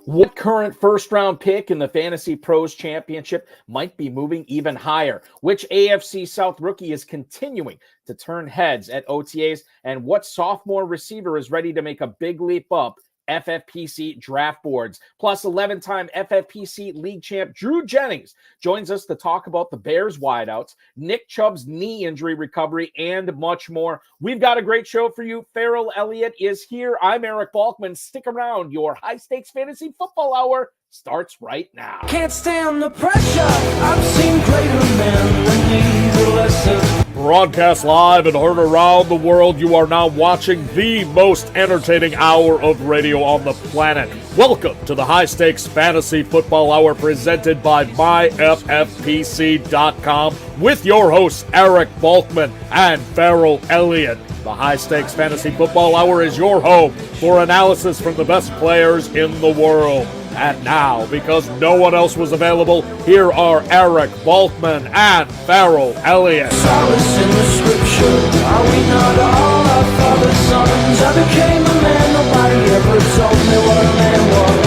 What current first-round pick in the Fantasy Pros Championship might be moving even higher? Which AFC South rookie is continuing to turn heads at OTAs? And what sophomore receiver is ready to make a big leap up FFPC draft boards? Plus, 11-time FFPC league champ Drew Jennings joins us to talk about the Bears wideouts, Nick Chubb's knee injury recovery, and much more. We've got a great show for you. Ferrell Elliott is here. I'm Eric Balkman. Stick around. Your high-stakes fantasy football hour starts right now. Can't stand the pressure. I've seen greater men than need a lesson. Broadcast live and heard around the world, you are now watching the most entertaining hour of radio on the planet. Welcome to the High Stakes Fantasy Football Hour presented by myffpc.com with your hosts Eric Balkman and Ferrell Elliott. The High Stakes Fantasy Football Hour is your home for analysis from the best players in the world. And now, because no one else was available, here are Eric Balkman and Ferrell Elliott. Solace in the scripture. Are we not all our father's sons? I became a man. Nobody ever told me what a man was.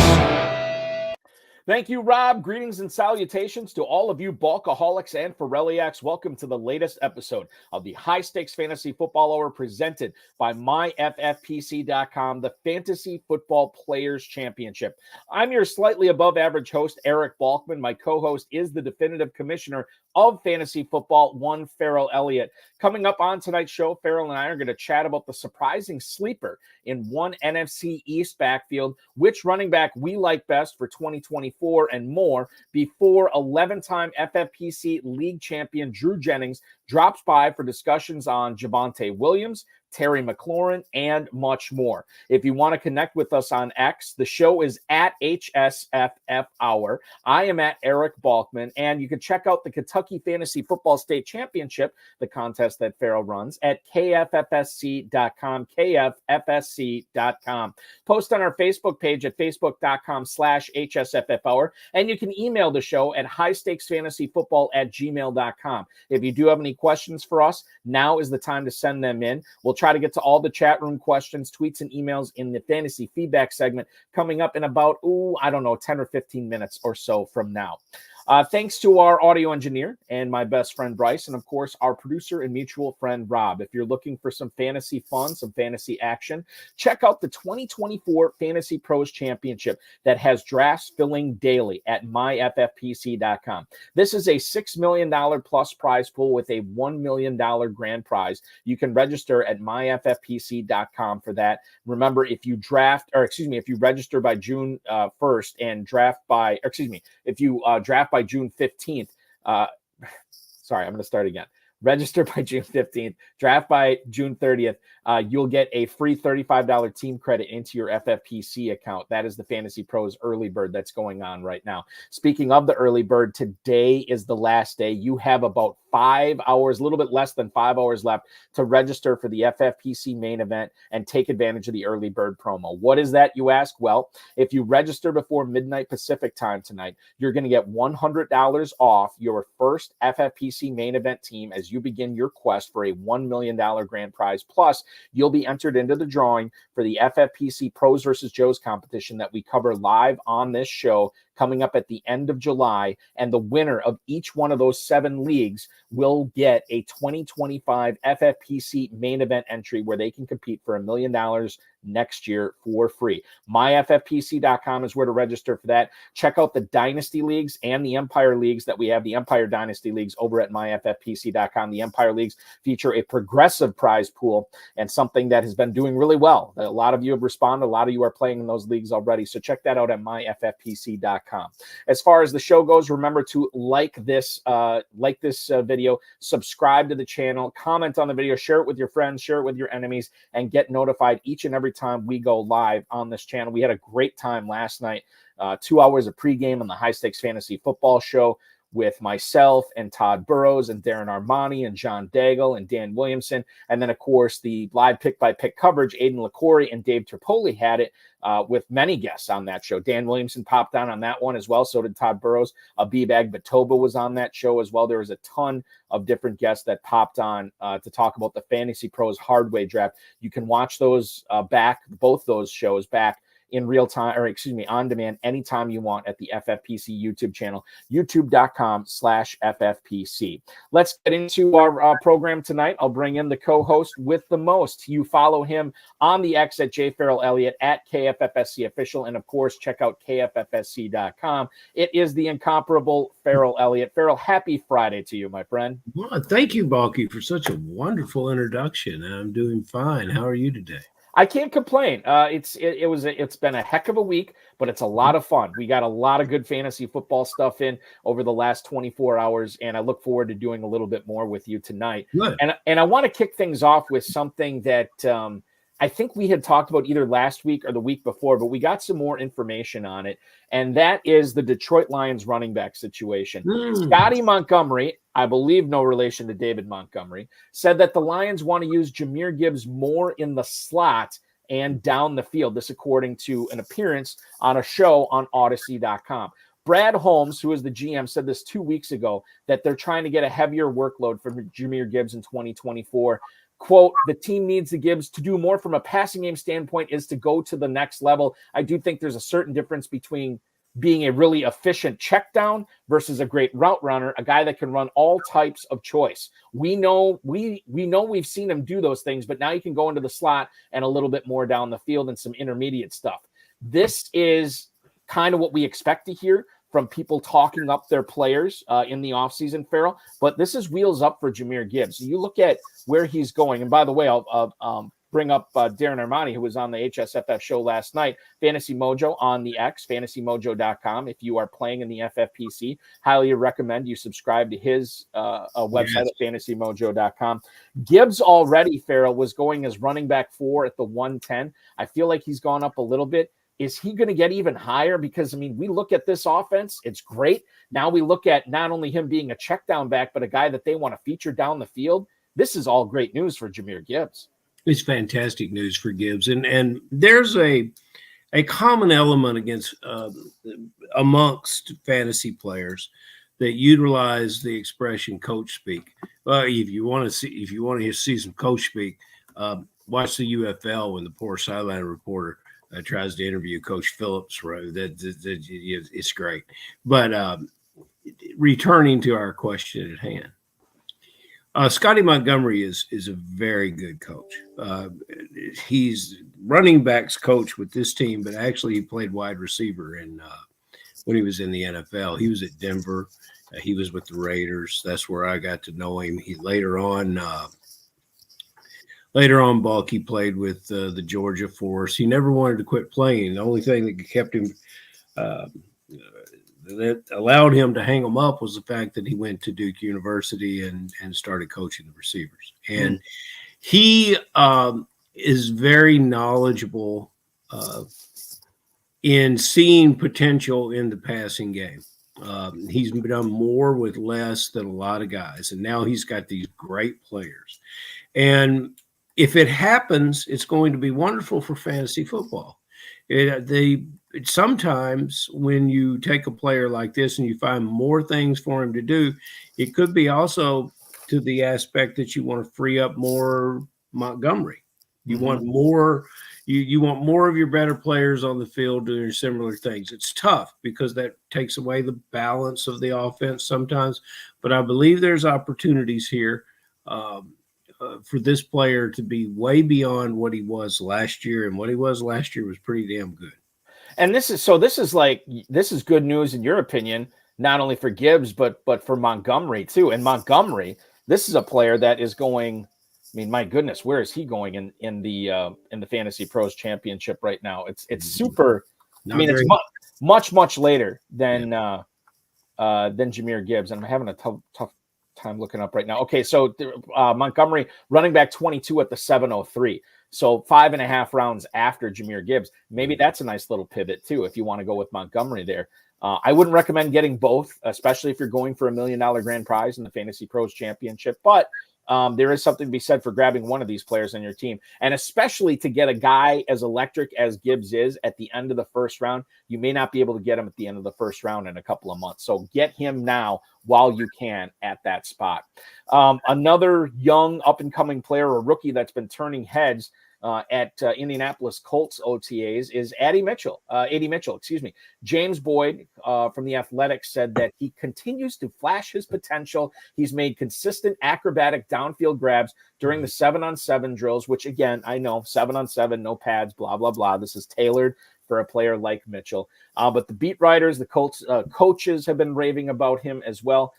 Thank you, Rob. Greetings and salutations to all of you Balkaholics and Ferrelliacs. Welcome to the latest episode of the High Stakes Fantasy Football Hour presented by myffpc.com, the Fantasy Football Players Championship. I'm your slightly above average host, Eric Balkman. My co-host is the definitive commissioner of fantasy football, one Ferrell Elliott. Coming up on tonight's show, Ferrell and I are going to chat about the surprising sleeper in one NFC East backfield, which running back we like best for 2024 and more, before 11-time FFPC league champion Drew Jennings drops by for discussions on Javonte Williams, Terry McLaurin, and much more. If you want to connect with us on X, the show is at HSFF Hour. I am at Eric Balkman, and you can check out the Kentucky Fantasy Football State Championship, the contest that Ferrell runs, at KFFSC.com, KFFSC.com. Post on our Facebook page at facebook.com/HSFF Hour, and you can email the show at highstakesfantasyfootball@gmail.com. If you do have any questions for us, now is the time to send them in. We'll try to get to all the chat room questions, tweets, and emails in the fantasy feedback segment coming up in about, 10 or 15 minutes or so from now. Thanks to our audio engineer and my best friend Bryce, and of course our producer and mutual friend Rob. If you're looking for some fantasy fun, some fantasy action, check out the 2024 Fantasy Pros Championship that has drafts filling daily at myffpc.com. This is a $6 million plus prize pool with a $1 million grand prize. You can register at myffpc.com for that. Remember, if you register by June 1st and draft by June 15th, sorry, I'm going to start again. Register by June 15th, draft by June 30th. You'll get a free $35 team credit into your FFPC account. That is the Fantasy Pros early bird that's going on right now. Speaking of the early bird, today is the last day. You have about 5 hours, a little bit less than 5 hours left to register for the FFPC main event and take advantage of the early bird promo. What is that, you ask? Well, if you register before midnight Pacific time tonight, you're going to get $100 off your first FFPC main event team as you begin your quest for a $1 million grand prize. Plus, you'll be entered into the drawing for the FFPC Pros versus Joes competition that we cover live on this show coming up at the end of July. And the winner of each one of those 7 leagues will get a 2025 FFPC main event entry where they can compete for $1 million next year for free. myffpc.com is where to register for that. Check out the Dynasty Leagues and the Empire Leagues that we have, the Empire Dynasty Leagues over at myffpc.com. The Empire Leagues feature a progressive prize pool and something that has been doing really well. A lot of you have responded. A lot of you are playing in those leagues already. So check that out at myffpc.com. As far as the show goes, remember to like this video, subscribe to the channel, comment on the video, share it with your friends, share it with your enemies, and get notified each and every time we go live on this channel. We had a great time last night, 2 hours of pregame on the High Stakes Fantasy Football Show with myself and Todd Burrows and Darren Armani and John Daigle and Dan Williamson. And then, of course, the live pick-by-pick coverage, Aiden LaCourie and Dave Tripoli had it with many guests on that show. Dan Williamson popped on that one as well. So did Todd Burrows. B-Bag Batoba was on that show as well. There was a ton of different guests that popped on to talk about the Fantasy Pros Hardway Draft. You can watch those both those shows back in real time, or excuse me, on demand anytime you want at the FFPC YouTube channel, youtube.com/FFPC. Let's get into our program tonight. I'll bring in the co-host with the most. You follow him on the X at jferrellelliott, at KFFSC official, and of course, check out KFFSC.com. It is the incomparable Ferrell Elliott. Ferrell, happy Friday to you, my friend. Well, thank you, Balky, for such a wonderful introduction. I'm doing fine. How are you today? I can't complain. It's been a heck of a week, but it's a lot of fun. We got a lot of good fantasy football stuff in over the last 24 hours, and I look forward to doing a little bit more with you tonight. Good. And I want to kick things off with something that I think we had talked about either last week or the week before, but we got some more information on it, and that is the Detroit Lions running back situation. Scotty Montgomery, I believe no relation to David Montgomery, said that the Lions want to use Jahmyr Gibbs more in the slot and down the field. This according to an appearance on a show on Odyssey.com. Brad Holmes, who is the GM, said this 2 weeks ago, that they're trying to get a heavier workload for Jahmyr Gibbs in 2024. Quote, the team needs the Gibbs to do more from a passing game standpoint is to go to the next level. I do think there's a certain difference between being a really efficient check down versus a great route runner, a guy that can run all types of choice. We know we've seen him do those things, but now you can go into the slot and a little bit more down the field and some intermediate stuff. This is kind of what we expect to hear from people talking up their players in the offseason, Ferrell. But this is wheels up for Jahmyr Gibbs. You look at where he's going. And by the way, I'll bring up Darren Armani, who was on the HSFF show last night, Fantasy Mojo on the X, fantasymojo.com. If you are playing in the FFPC, highly recommend you subscribe to his website at fantasymojo.com. Gibbs already, Ferrell, was going as running back 4 at the 110. I feel like he's gone up a little bit. Is he going to get even higher? Because, I mean, we look at this offense. It's great. Now we look at not only him being a check down back, but a guy that they want to feature down the field. This is all great news for Jahmyr Gibbs. It's fantastic news for Gibbs. And there's a common element amongst fantasy players that utilize the expression coach speak. If you want to see some coach speak, watch the UFL when the poor sideline reporter tries to interview Coach Phillips. It's great. But returning to our question at hand, Scotty Montgomery is a very good coach. He's running backs coach with this team, but actually he played wide receiver when he was in the NFL. He was at Denver. He was with the Raiders. That's where I got to know him. He later on, Balk, he played with the Georgia Force. He never wanted to quit playing. The only thing that kept him that allowed him to hang him up was the fact that he went to Duke University and started coaching the receivers. And he is very knowledgeable in seeing potential in the passing game. He's done more with less than a lot of guys, and now he's got these great players. And if it happens, it's going to be wonderful for fantasy football. Sometimes when you take a player like this and you find more things for him to do, it could be also to the aspect that you want to free up more Montgomery. You want more. You want more of your better players on the field doing similar things. It's tough because that takes away the balance of the offense sometimes. But I believe there's opportunities here for this player to be way beyond what he was last year. And what he was last year was pretty damn good. And this is good news in your opinion, not only for Gibbs, but for Montgomery too. And Montgomery, this is a player that is going, I mean, my goodness, where is he going in the Fantasy Pros Championship right now? It's super. It's much later than Jahmyr Gibbs, and I'm having a tough time looking up right now. Okay, so Montgomery, running back 22 at the 703. So 5.5 rounds after Jahmyr Gibbs. Maybe that's a nice little pivot too if you want to go with Montgomery there. I wouldn't recommend getting both, especially if you're going for $1 million grand prize in the Fantasy Pros Championship. But there is something to be said for grabbing one of these players on your team, and especially to get a guy as electric as Gibbs is at the end of the first round. You may not be able to get him at the end of the first round in a couple of months. So get him now while you can at that spot. Another young up-and-coming player or rookie that's been turning heads, at Indianapolis Colts OTAs is AD Mitchell, excuse me. James Boyd from The Athletic said that he continues to flash his potential. He's made consistent acrobatic downfield grabs during the 7-on-7 drills, which, again, I know 7-on-7, no pads, blah, blah, blah. This is tailored for a player like Mitchell. But the beat writers, the Colts coaches have been raving about him as well.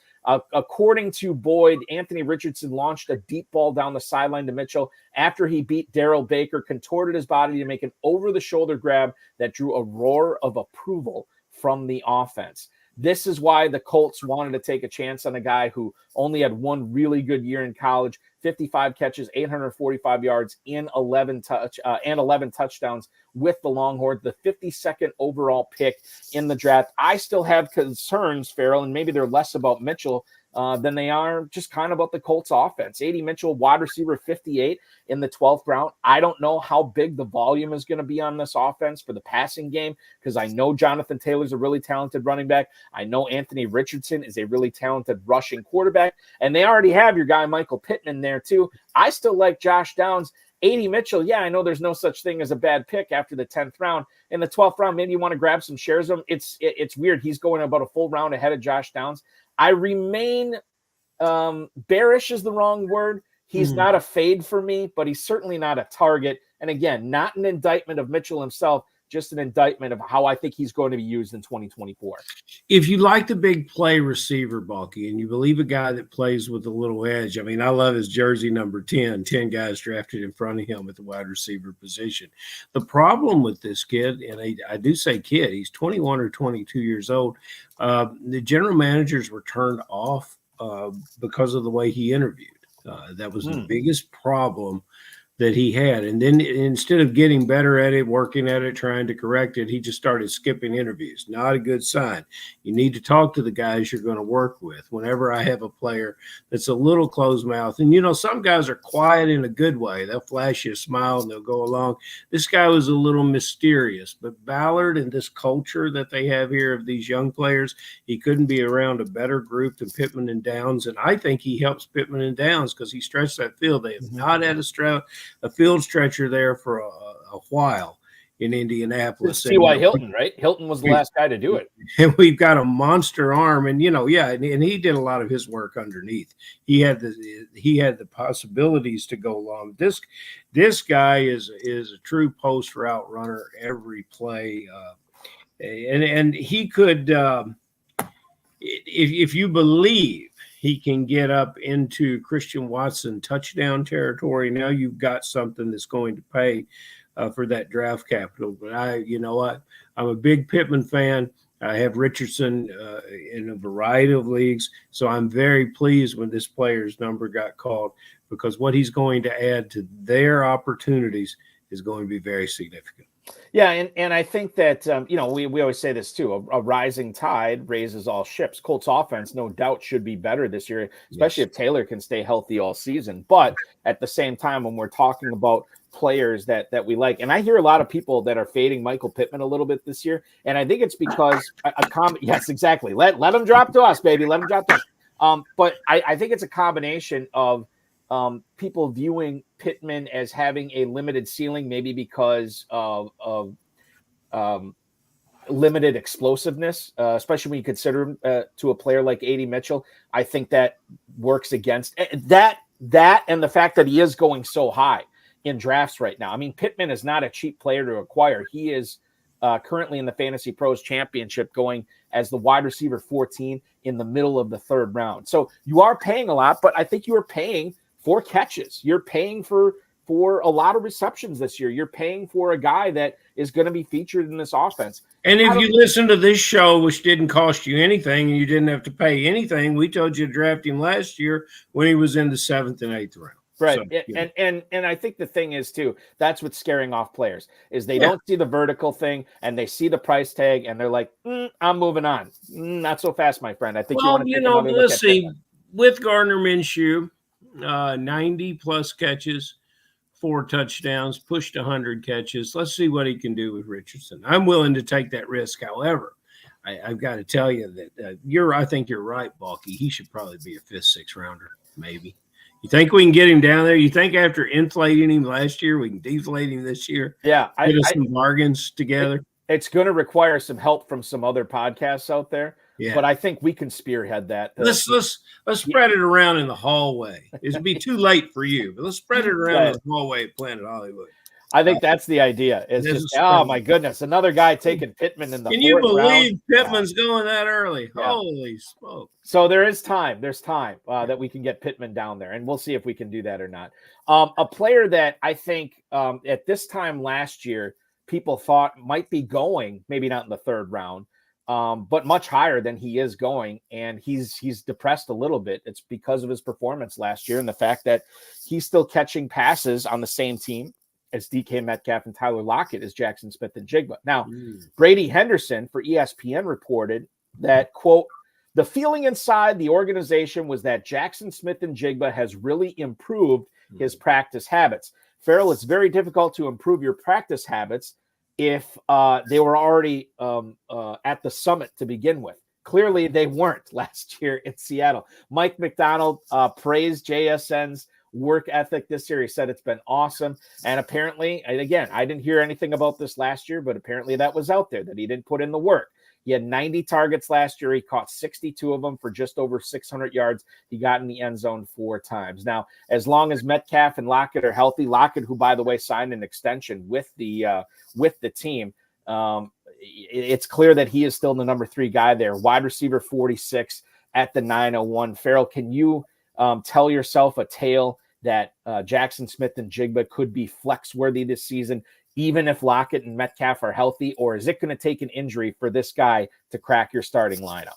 According to Boyd, Anthony Richardson launched a deep ball down the sideline to Mitchell after he beat Darrell Baker, contorted his body to make an over-the-shoulder grab that drew a roar of approval from the offense. This is why the Colts wanted to take a chance on a guy who only had one really good year in college, 55 catches, 845 yards, and 11 touchdowns with the Longhorns, the 52nd overall pick in the draft. I still have concerns, Ferrell, and maybe they're less about Mitchell than they are just kind of about the Colts offense. AD Mitchell, wide receiver 58 in the 12th round. I don't know how big the volume is going to be on this offense for the passing game, because I know Jonathan Taylor's a really talented running back. I know Anthony Richardson is a really talented rushing quarterback, and they already have your guy Michael Pittman there too. I still like Josh Downs. AD Mitchell, yeah, I know there's no such thing as a bad pick after the 10th round. In the 12th round, maybe you want to grab some shares of him. It's weird. He's going about a full round ahead of Josh Downs. I remain bearish is the wrong word. He's not a fade for me, but he's certainly not a target. And again, not an indictment of Mitchell himself, just an indictment of how I think he's going to be used in 2024. If you like the big play receiver, Balky, and you believe a guy that plays with a little edge, I mean, I love his jersey number 10 guys drafted in front of him at the wide receiver position. The problem with this kid, and I do say kid, he's 21 or 22 years old. The general managers were turned off because of the way he interviewed. That was the biggest problem that he had. And then instead of getting better at it, working at it, trying to correct it, he just started skipping interviews. Not a good sign. You need to talk to the guys you're going to work with. Whenever I have a player that's a little closed mouth, and, you know, some guys are quiet in a good way. They'll flash you a smile and they'll go along. This guy was a little mysterious. But Ballard and this culture that they have here of these young players, he couldn't be around a better group than Pittman and Downs. And I think he helps Pittman and Downs because he stretched that field. They have not had a field stretcher there for a while in Indianapolis. T.Y. Hilton, right? Hilton was the last guy to do it. And we've got a monster arm, and and he did a lot of his work underneath. He had the possibilities to go long. This guy is a true post route runner every play, and he could, if you believe he can get up into Christian Watson touchdown territory, now you've got something that's going to pay for that draft capital. But you know what? I'm a big Pittman fan. I have Richardson in a variety of leagues, so I'm very pleased when this player's number got called, because what he's going to add to their opportunities is going to be very significant. Yeah, and I think that, we always say this too, a rising tide raises all ships. Colts offense, no doubt, should be better this year, especially if Taylor can stay healthy all season. But at the same time, when we're talking about players that we like, and I hear a lot of people that are fading Michael Pittman a little bit this year, and I think it's because yes, exactly. Let him drop to us, baby. Let him drop to us. But I think it's a combination of people viewing Pittman as having a limited ceiling, maybe because of limited explosiveness, especially when you consider him to a player like AD Mitchell. I think that works against that and the fact that he is going so high in drafts right now. I mean, Pittman is not a cheap player to acquire. He is currently in the FantasyPros Championship going as the wide receiver 14 in the middle of the 3rd round. So you are paying a lot, but I think you are paying for catches. You're paying for a lot of receptions this year. You're paying for a guy that is going to be featured in this offense. And if you listen to this show, which didn't cost you anything and you didn't have to pay anything, we told you to draft him last year when he was in the 7th and 8th round. Right. So, and I think the thing is too, that's what's scaring off players is they don't see the vertical thing and they see the price tag and they're like, I'm moving on. Not so fast, my friend. I think let's see, with Gardner Minshew, 90 plus catches, 4 touchdowns, pushed 100 catches. Let's see what he can do with Richardson. I'm willing to take that risk. However, I've got to tell you that I think you're right, Balky. He should probably be a 5th, 6th rounder, maybe. You think we can get him down there? You think after inflating him last year, we can deflate him this year? Yeah, Get us some bargains together. It's going to require some help from some other podcasts out there. Yeah. But I think we can spearhead that. Let's spread it around in the hallway. It'd be too late for you, but let's spread it around in the hallway at Planet Hollywood. I think that's the idea. It's just, oh my goodness, another guy taking Pittman in the Can you believe round? Pittman's going that early? Yeah. Holy smoke. So there is time. There's time that we can get Pittman down there, and we'll see if we can do that or not. A player that I think at this time last year, people thought might be going, maybe not in the third round, but much higher than he is going. And he's depressed a little bit. It's because of his performance last year and the fact that he's still catching passes on the same team as DK Metcalf and Tyler Lockett as Jackson Smith-Njigba. Now, Brady Henderson for ESPN reported that, quote, the feeling inside the organization was that Jackson Smith-Njigba has really improved his practice habits. Ferrell, it's very difficult to improve your practice habits if they were already at the summit to begin with. Clearly, they weren't last year in Seattle. Mike McDonald praised JSN's work ethic this year. He said it's been awesome. And apparently, and again, I didn't hear anything about this last year, but apparently that was out there, that he didn't put in the work. He had 90 targets last year. He caught 62 of them for just over 600 yards. He got in the end zone 4 times. Now, as long as Metcalf and Lockett are healthy, Lockett, who, by the way, signed an extension with the team, it's clear that he is still the number 3 guy there. Wide receiver 46 at the 901. Ferrell, can you tell yourself a tale that Jackson Smith-Njigba could be flex-worthy this season, even if Lockett and Metcalf are healthy, or is it going to take an injury for this guy to crack your starting lineup?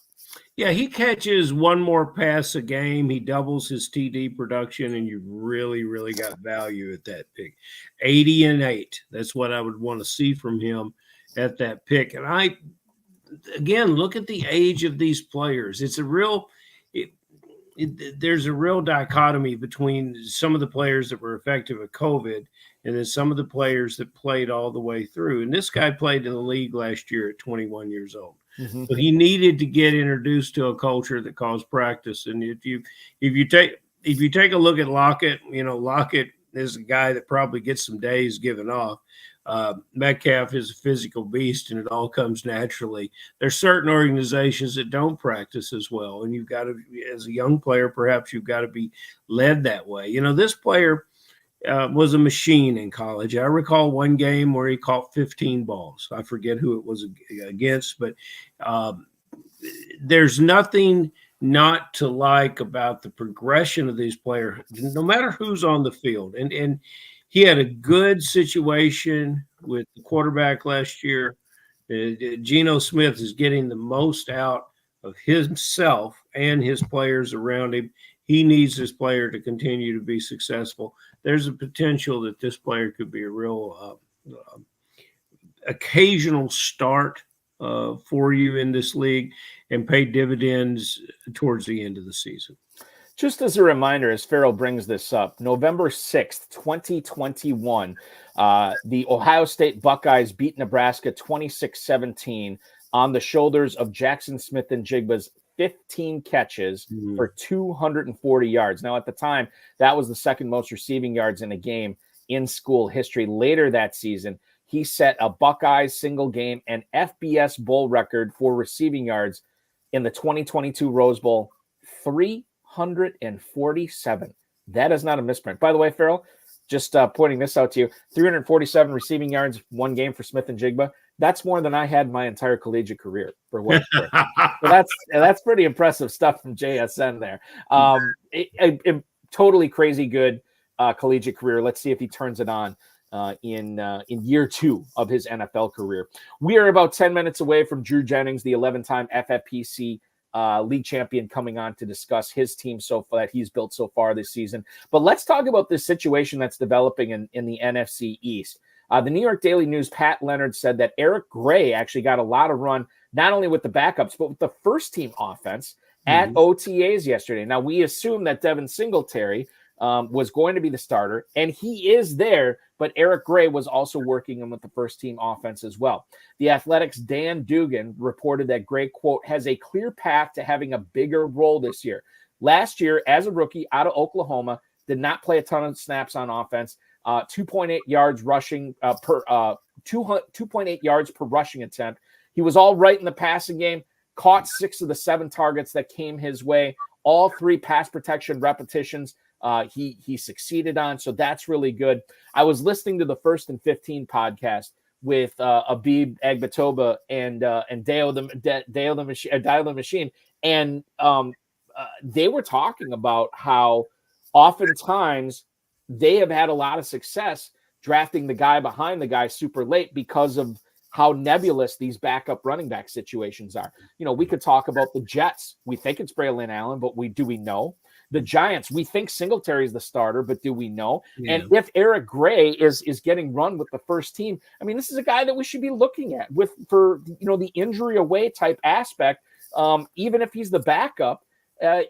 Yeah, he catches one more pass a game. He doubles his TD production, and you really, really got value at that pick. 80 and 8. That's what I would want to see from him at that pick. And again, look at the age of these players. It's a real there's a real dichotomy between some of the players that were effective at COVID and then some of the players that played all the way through. And this guy played in the league last year at 21 years old. Mm-hmm. So he needed to get introduced to a culture that calls practice. And if you take a look at Lockett, Lockett is a guy that probably gets some days given off. Metcalf is a physical beast, and it all comes naturally. There's certain organizations that don't practice as well, and you've got to, as a young player, perhaps you've got to be led that way. This player was a machine in college. I recall one game where he caught 15 balls. I forget who it was against, but there's nothing not to like about the progression of these players, no matter who's on the field. And he had a good situation with the quarterback last year. Geno Smith is getting the most out of himself and his players around him. He needs this player to continue to be successful. There's a potential that this player could be a real occasional start for you in this league and pay dividends towards the end of the season. Just as a reminder, as Ferrell brings this up, November 6th, 2021, the Ohio State Buckeyes beat Nebraska 26-17 on the shoulders of Jackson Smith-Njigba's 15 catches for 240 yards. Now, at the time, that was the second most receiving yards in a game in school history. Later that season, he set a Buckeyes single game and FBS bowl record for receiving yards in the 2022 Rose Bowl, 347. That is not a misprint. By the way, Ferrell, just pointing this out to you, 347 receiving yards, one game for Smith-Njigba. That's more than I had my entire collegiate career for what it's worth. So that's pretty impressive stuff from JSN there. A totally crazy good collegiate career. Let's see if he turns it on in year 2 of his NFL career. We are about 10 minutes away from Drew Jennings, the 11-time FFPC league champion, coming on to discuss his team so far that he's built so far this season. But let's talk about this situation that's developing in the NFC East. The New York Daily News, Pat Leonard, said that Eric Gray actually got a lot of run, not only with the backups, but with the first team offense at OTAs yesterday. Now, we assume that Devin Singletary was going to be the starter, and he is there, but Eric Gray was also working with the first team offense as well. The Athletic's Dan Dugan reported that Gray, quote, has a clear path to having a bigger role this year. Last year, as a rookie out of Oklahoma, did not play a ton of snaps on offense. 2.8 yards rushing per 2.8 yards per rushing attempt. He was all right in the passing game, caught 6 of the 7 targets that came his way. All 3 pass protection repetitions he succeeded on. So that's really good. I was listening to the 1st and 15 podcast with Abib Agbatoba and Dale the Machine. And they were talking about how oftentimes they have had a lot of success drafting the guy behind the guy super late because of how nebulous these backup running back situations are. You know, we could talk about the Jets. We think it's Braylon Allen, but do we know? The Giants, we think Singletary is the starter, but do we know? Yeah. And if Eric Gray is getting run with the first team, I mean, this is a guy that we should be looking at for the injury away type aspect. Even if he's the backup,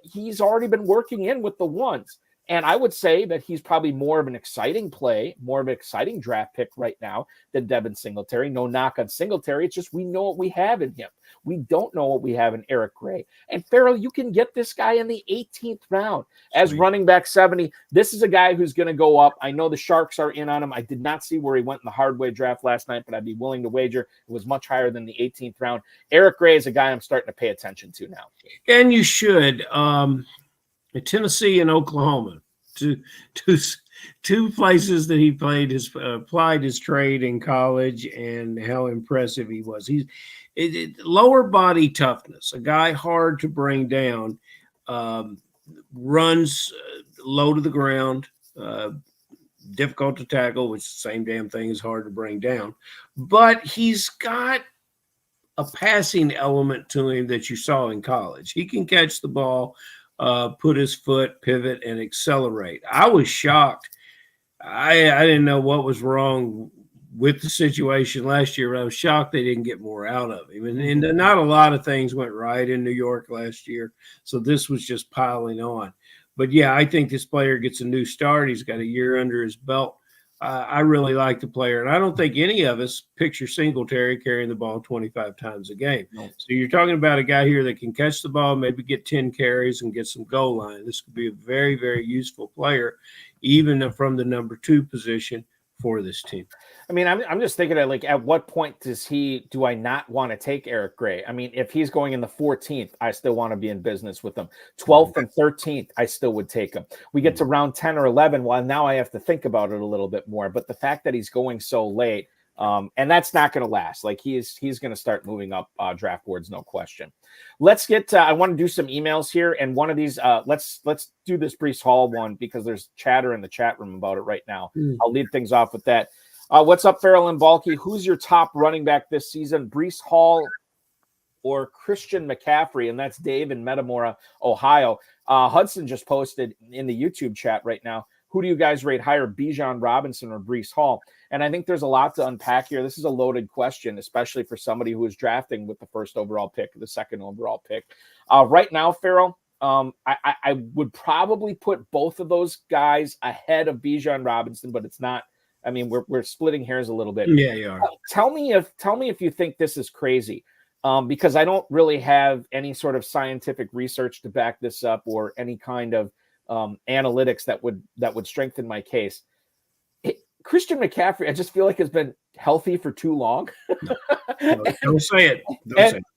he's already been working in with the ones. And I would say that he's probably more of an exciting play, more of an exciting draft pick right now than Devin Singletary. No knock on Singletary. It's just we know what we have in him. We don't know what we have in Eric Gray. And Ferrell, you can get this guy in the 18th round as running back 70. This is a guy who's going to go up. I know the Sharks are in on him. I did not see where he went in the hardware draft last night, but I'd be willing to wager it was much higher than the 18th round. Eric Gray is a guy I'm starting to pay attention to now. And you should. Tennessee and Oklahoma, two places that he applied his trade in college, and how impressive he was. He's lower body toughness, a guy hard to bring down, runs low to the ground, difficult to tackle, which is the same damn thing is hard to bring down. But he's got a passing element to him that you saw in college. He can catch the ball, put his foot, pivot, and accelerate. I was shocked. I didn't know what was wrong with the situation last year, but I was shocked they didn't get more out of him. And not a lot of things went right in New York last year, so this was just piling on. But, yeah, I think this player gets a new start. He's got a year under his belt. I really like the player, and I don't think any of us picture Singletary carrying the ball 25 times a game. No. So you're talking about a guy here that can catch the ball, maybe get 10 carries and get some goal line. This could be a very, very useful player, even from the number 2 position for this team. I mean, I'm just thinking like, at what point do I not want to take Eric Gray? I mean, if he's going in the 14th, I still want to be in business with him. 12th and 13th, I still would take him. We get to round 10 or 11. Well, now I have to think about it a little bit more. But the fact that he's going so late, and that's not going to last. Like he's going to start moving up draft boards, no question. Let's get. I want to do some emails here, and one of these. Let's do this Breece Hall one because there's chatter in the chat room about it right now. I'll lead things off with that. What's up, Ferrell and Balky? Who's your top running back this season, Breece Hall or Christian McCaffrey? And that's Dave in Metamora, Ohio. Hudson just posted in the YouTube chat right now, who do you guys rate higher, Bijan Robinson or Breece Hall? And I think there's a lot to unpack here. This is a loaded question, especially for somebody who is drafting with the first overall pick, the second overall pick. Right now, Ferrell, I would probably put both of those guys ahead of Bijan Robinson, but it's not. I mean, we're splitting hairs a little bit. Yeah, you are. Tell me if you think this is crazy, because I don't really have any sort of scientific research to back this up or any kind of analytics that would strengthen my case. Christian McCaffrey, I just feel like has been healthy for too long. No, don't say it.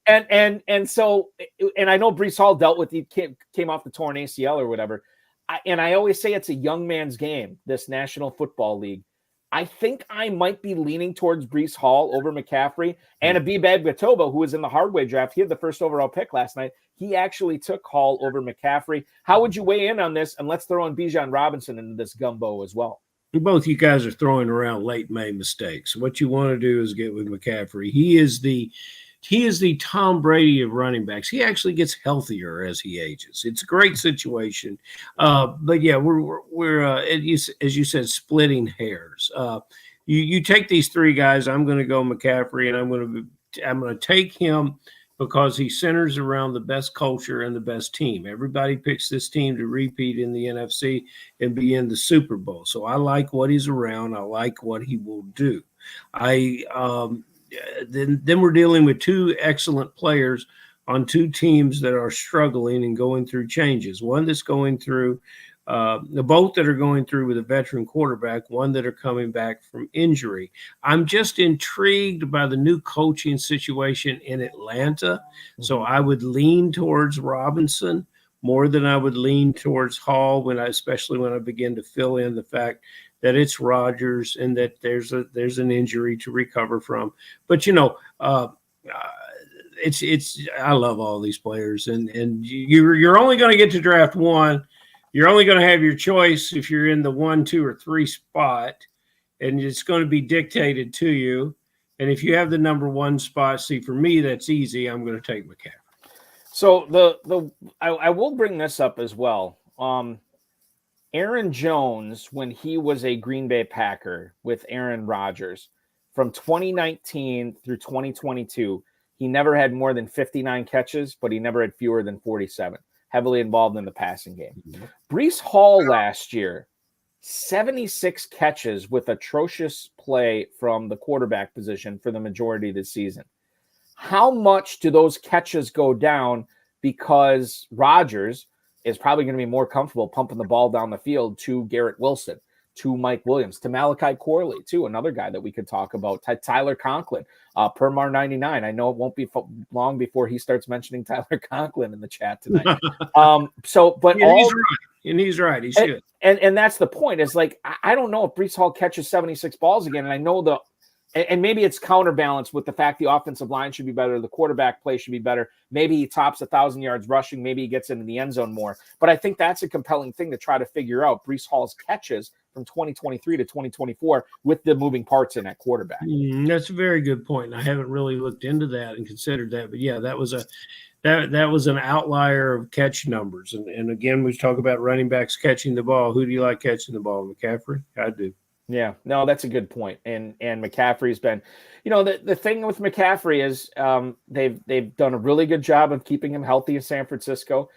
And so I know Breece Hall dealt with, he came off the torn ACL or whatever. I always say it's a young man's game, this National Football League. I think I might be leaning towards Breece Hall over McCaffrey. And Abib Agbatoba, who was in the hardware draft, he had the first overall pick last night. He actually took Hall over McCaffrey. How would you weigh in on this? And let's throw in Bijan Robinson into this gumbo as well. Both you guys are throwing around late May mistakes. What you want to do is get with McCaffrey. He is the Tom Brady of running backs. He actually gets healthier as he ages. It's a great situation. But yeah, we're as you said, splitting hairs. You take these 3 guys. I'm going to go McCaffrey, and I'm going to take him because he centers around the best culture and the best team. Everybody picks this team to repeat in the NFC and be in the Super Bowl. So I like what he's around. I like what he will do. Then we're dealing with 2 excellent players on 2 teams that are struggling and going through changes. One that's going through both that are going through with a veteran quarterback, one that are coming back from injury. I'm just intrigued by the new coaching situation in Atlanta. So I would lean towards Robinson more than I would lean towards Hall, especially when I begin to fill in the fact that it's Rodgers and that there's an injury to recover from. But it's I love all these players, and you're only going to get to draft one. You're only going to have your choice if you're in the 1, 2, or 3 spot, and it's going to be dictated to you. And if you have the number 1 spot, see, for me, that's easy. I'm going to take McCaffrey. So I will bring this up as well. Aaron Jones, when he was a Green Bay Packer with Aaron Rodgers, from 2019 through 2022, he never had more than 59 catches, but he never had fewer than 47. Heavily involved in the passing game. Breece Hall last year, 76 catches with atrocious play from the quarterback position for the majority of the season. How much do those catches go down because Rodgers is probably going to be more comfortable pumping the ball down the field to Garrett Wilson, to Mike Williams, to Malachi Corley, too, another guy that we could talk about, Tyler Conklin, Permar 99. I know it won't be long before he starts mentioning Tyler Conklin in the chat tonight. He's right. He should. And that's the point. Is like, I don't know if Breece Hall catches 76 balls again, and I know and maybe it's counterbalanced with the fact the offensive line should be better, the quarterback play should be better. Maybe he tops 1,000 yards rushing. Maybe he gets into the end zone more. But I think that's a compelling thing to try to figure out, Breece Hall's catches from 2023 to 2024 with the moving parts in at quarterback. That's a very good point. I haven't really looked into that and considered that. But, yeah, that was an outlier of catch numbers. And again, we talk about running backs catching the ball. Who do you like catching the ball? McCaffrey? I do. Yeah, no, that's a good point. And McCaffrey's been, the thing with McCaffrey is they've done a really good job of keeping him healthy in San Francisco.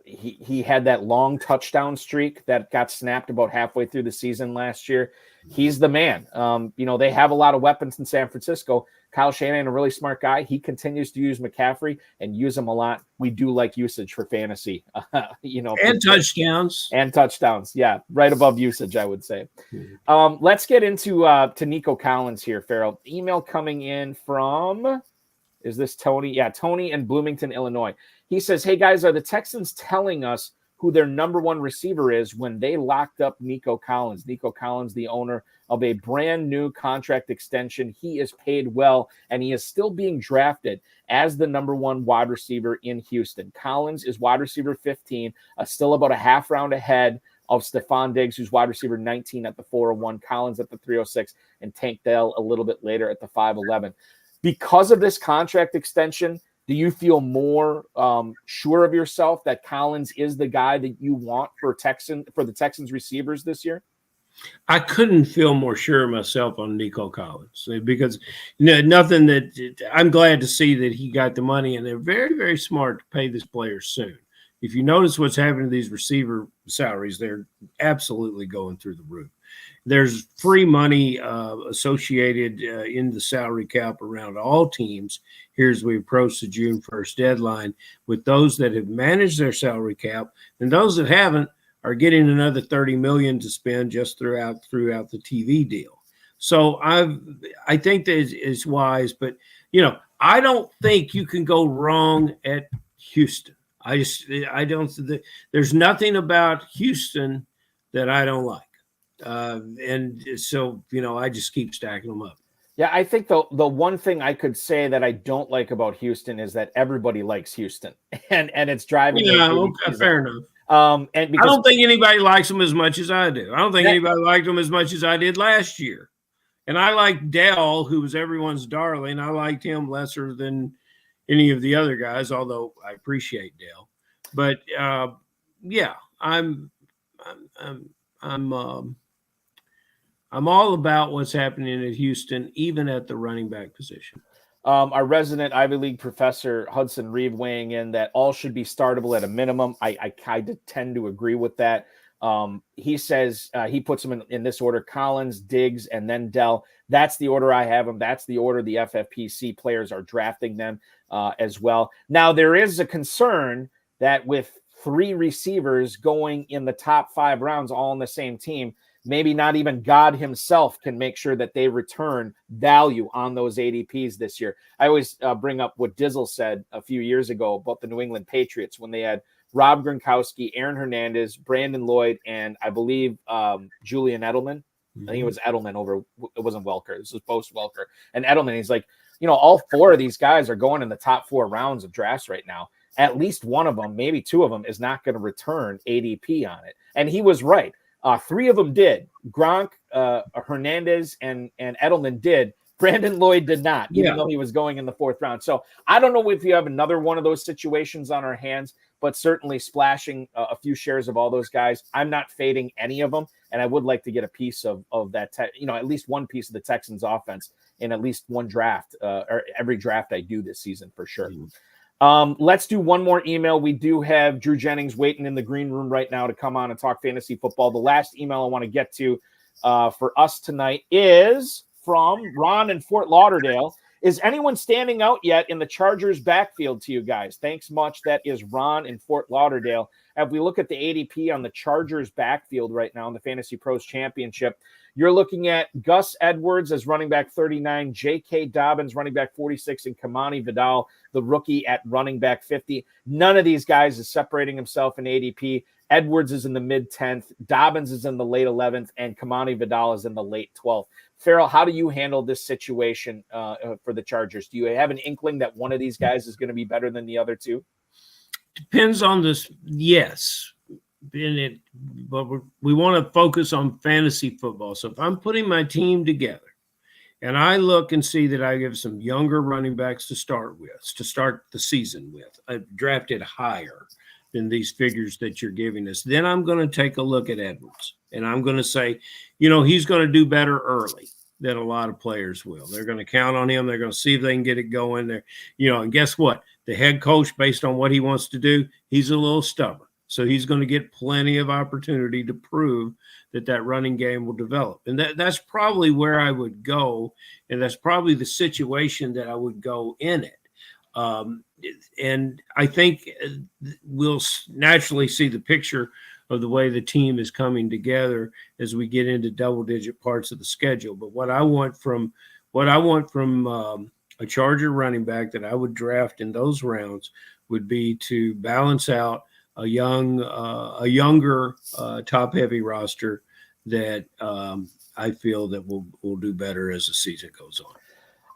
He had that long touchdown streak that got snapped about halfway through the season last year. He's the man. They have a lot of weapons in San Francisco. Kyle Shanahan, a really smart guy. He continues to use McCaffrey and use him a lot. We do like usage for fantasy, and touchdowns. And touchdowns. Yeah, right above usage, I would say. Let's get into to Nico Collins here, Ferrell. Email coming in from, is this Tony? Yeah, Tony in Bloomington, Illinois. He says, hey, guys, are the Texans telling us who their number 1 receiver is when they locked up Nico Collins? Nico Collins, the owner of a brand new contract extension. He is paid well, and he is still being drafted as the number 1 wide receiver in Houston. Collins is wide receiver 15, still about a half round ahead of Stephon Diggs, who's wide receiver 19 at the 401, Collins at the 306, and Tank Dell a little bit later at the 511. Because of this contract extension, do you feel more sure of yourself that Collins is the guy that you want for the Texans receivers this year? I couldn't feel more sure of myself on Nico Collins because nothing that I'm glad to see that he got the money, and they're very, very smart to pay this player soon. If you notice what's happening to these receiver salaries, they're absolutely going through the roof. There's free money associated in the salary cap around all teams here as we approach the June 1st deadline, with those that have managed their salary cap, and those that haven't are getting another $30 million to spend just throughout the TV deal. So I think that is wise, but I don't think you can go wrong at Houston. I don't. There's nothing about Houston that I don't like. And so, I just keep stacking them up. Yeah, I think the one thing I could say that I don't like about Houston is that everybody likes Houston, and it's driving. Yeah, okay, fair enough. I don't think anybody likes them as much as I do. I don't think anybody liked them as much as I did last year. And I liked Dell, who was everyone's darling. I liked him lesser than any of the other guys, although I appreciate Dell. But yeah, I'm all about what's happening at Houston, even at the running back position. Our resident Ivy League professor, Hudson Reeve, weighing in that all should be startable at a minimum. I kind of tend to agree with that. He says he puts them in this order: Collins, Diggs, and then Dell. That's the order I have them. That's the order the FFPC players are drafting them as well. Now, there is a concern that with 3 receivers going in the top 5 rounds all on the same team, maybe not even God himself can make sure that they return value on those ADPs this year. I always bring up what Dizzle said a few years ago about the New England Patriots when they had Rob Gronkowski, Aaron Hernandez, Brandon Lloyd, and I believe Julian Edelman. I think it was Edelman it wasn't Welker. This was post Welker. And Edelman, he's like, all 4 of these guys are going in the top 4 rounds of drafts right now. At least one of them, maybe 2 of them, is not going to return ADP on it. And he was right. 3 of them did. Gronk, Hernandez, and Edelman did. Brandon Lloyd did not, even though he was going in the 4th round. So I don't know if you have another one of those situations on our hands, but certainly splashing a few shares of all those guys. I'm not fading any of them, and I would like to get a piece of that, at least one piece of the Texans offense in at least one draft, or every draft I do this season for sure. Let's do one more email. We do have Drew Jennings waiting in the green room right now to come on and talk fantasy football. The last email I want to get to for us tonight is from Ron in Fort Lauderdale. Is anyone standing out yet in the Chargers backfield to you guys? Thanks much. That is Ron in Fort Lauderdale. If we look at the ADP on the Chargers backfield right now in the Fantasy Pros Championship, you're looking at Gus Edwards as running back 39, J.K. Dobbins running back 46, and Kamani Vidal, the rookie, at running back 50. None of these guys is separating himself in ADP. Edwards is in the mid-10th, Dobbins is in the late 11th, and Kamani Vidal is in the late 12th. Ferrell, how do you handle this situation for the Chargers? Do you have an inkling that one of these guys is going to be better than the other 2? Depends on this. Yes. But we want to focus on fantasy football. So if I'm putting my team together and I look and see that I have some younger running backs to start the season with, I've drafted higher than these figures that you're giving us, then I'm going to take a look at Edwards. And I'm going to say, he's going to do better early than a lot of players will. They're going to count on him. They're going to see if they can get it going there. And guess what? The head coach, based on what he wants to do, he's a little stubborn. So he's going to get plenty of opportunity to prove that running game will develop. And that's probably where I would go. And that's probably the situation that I would go in it. And I think we'll naturally see the picture of the way the team is coming together as we get into double-digit parts of the schedule. But what I want from a Charger running back that I would draft in those rounds would be to balance out a younger top-heavy roster that I feel that will do better as the season goes on.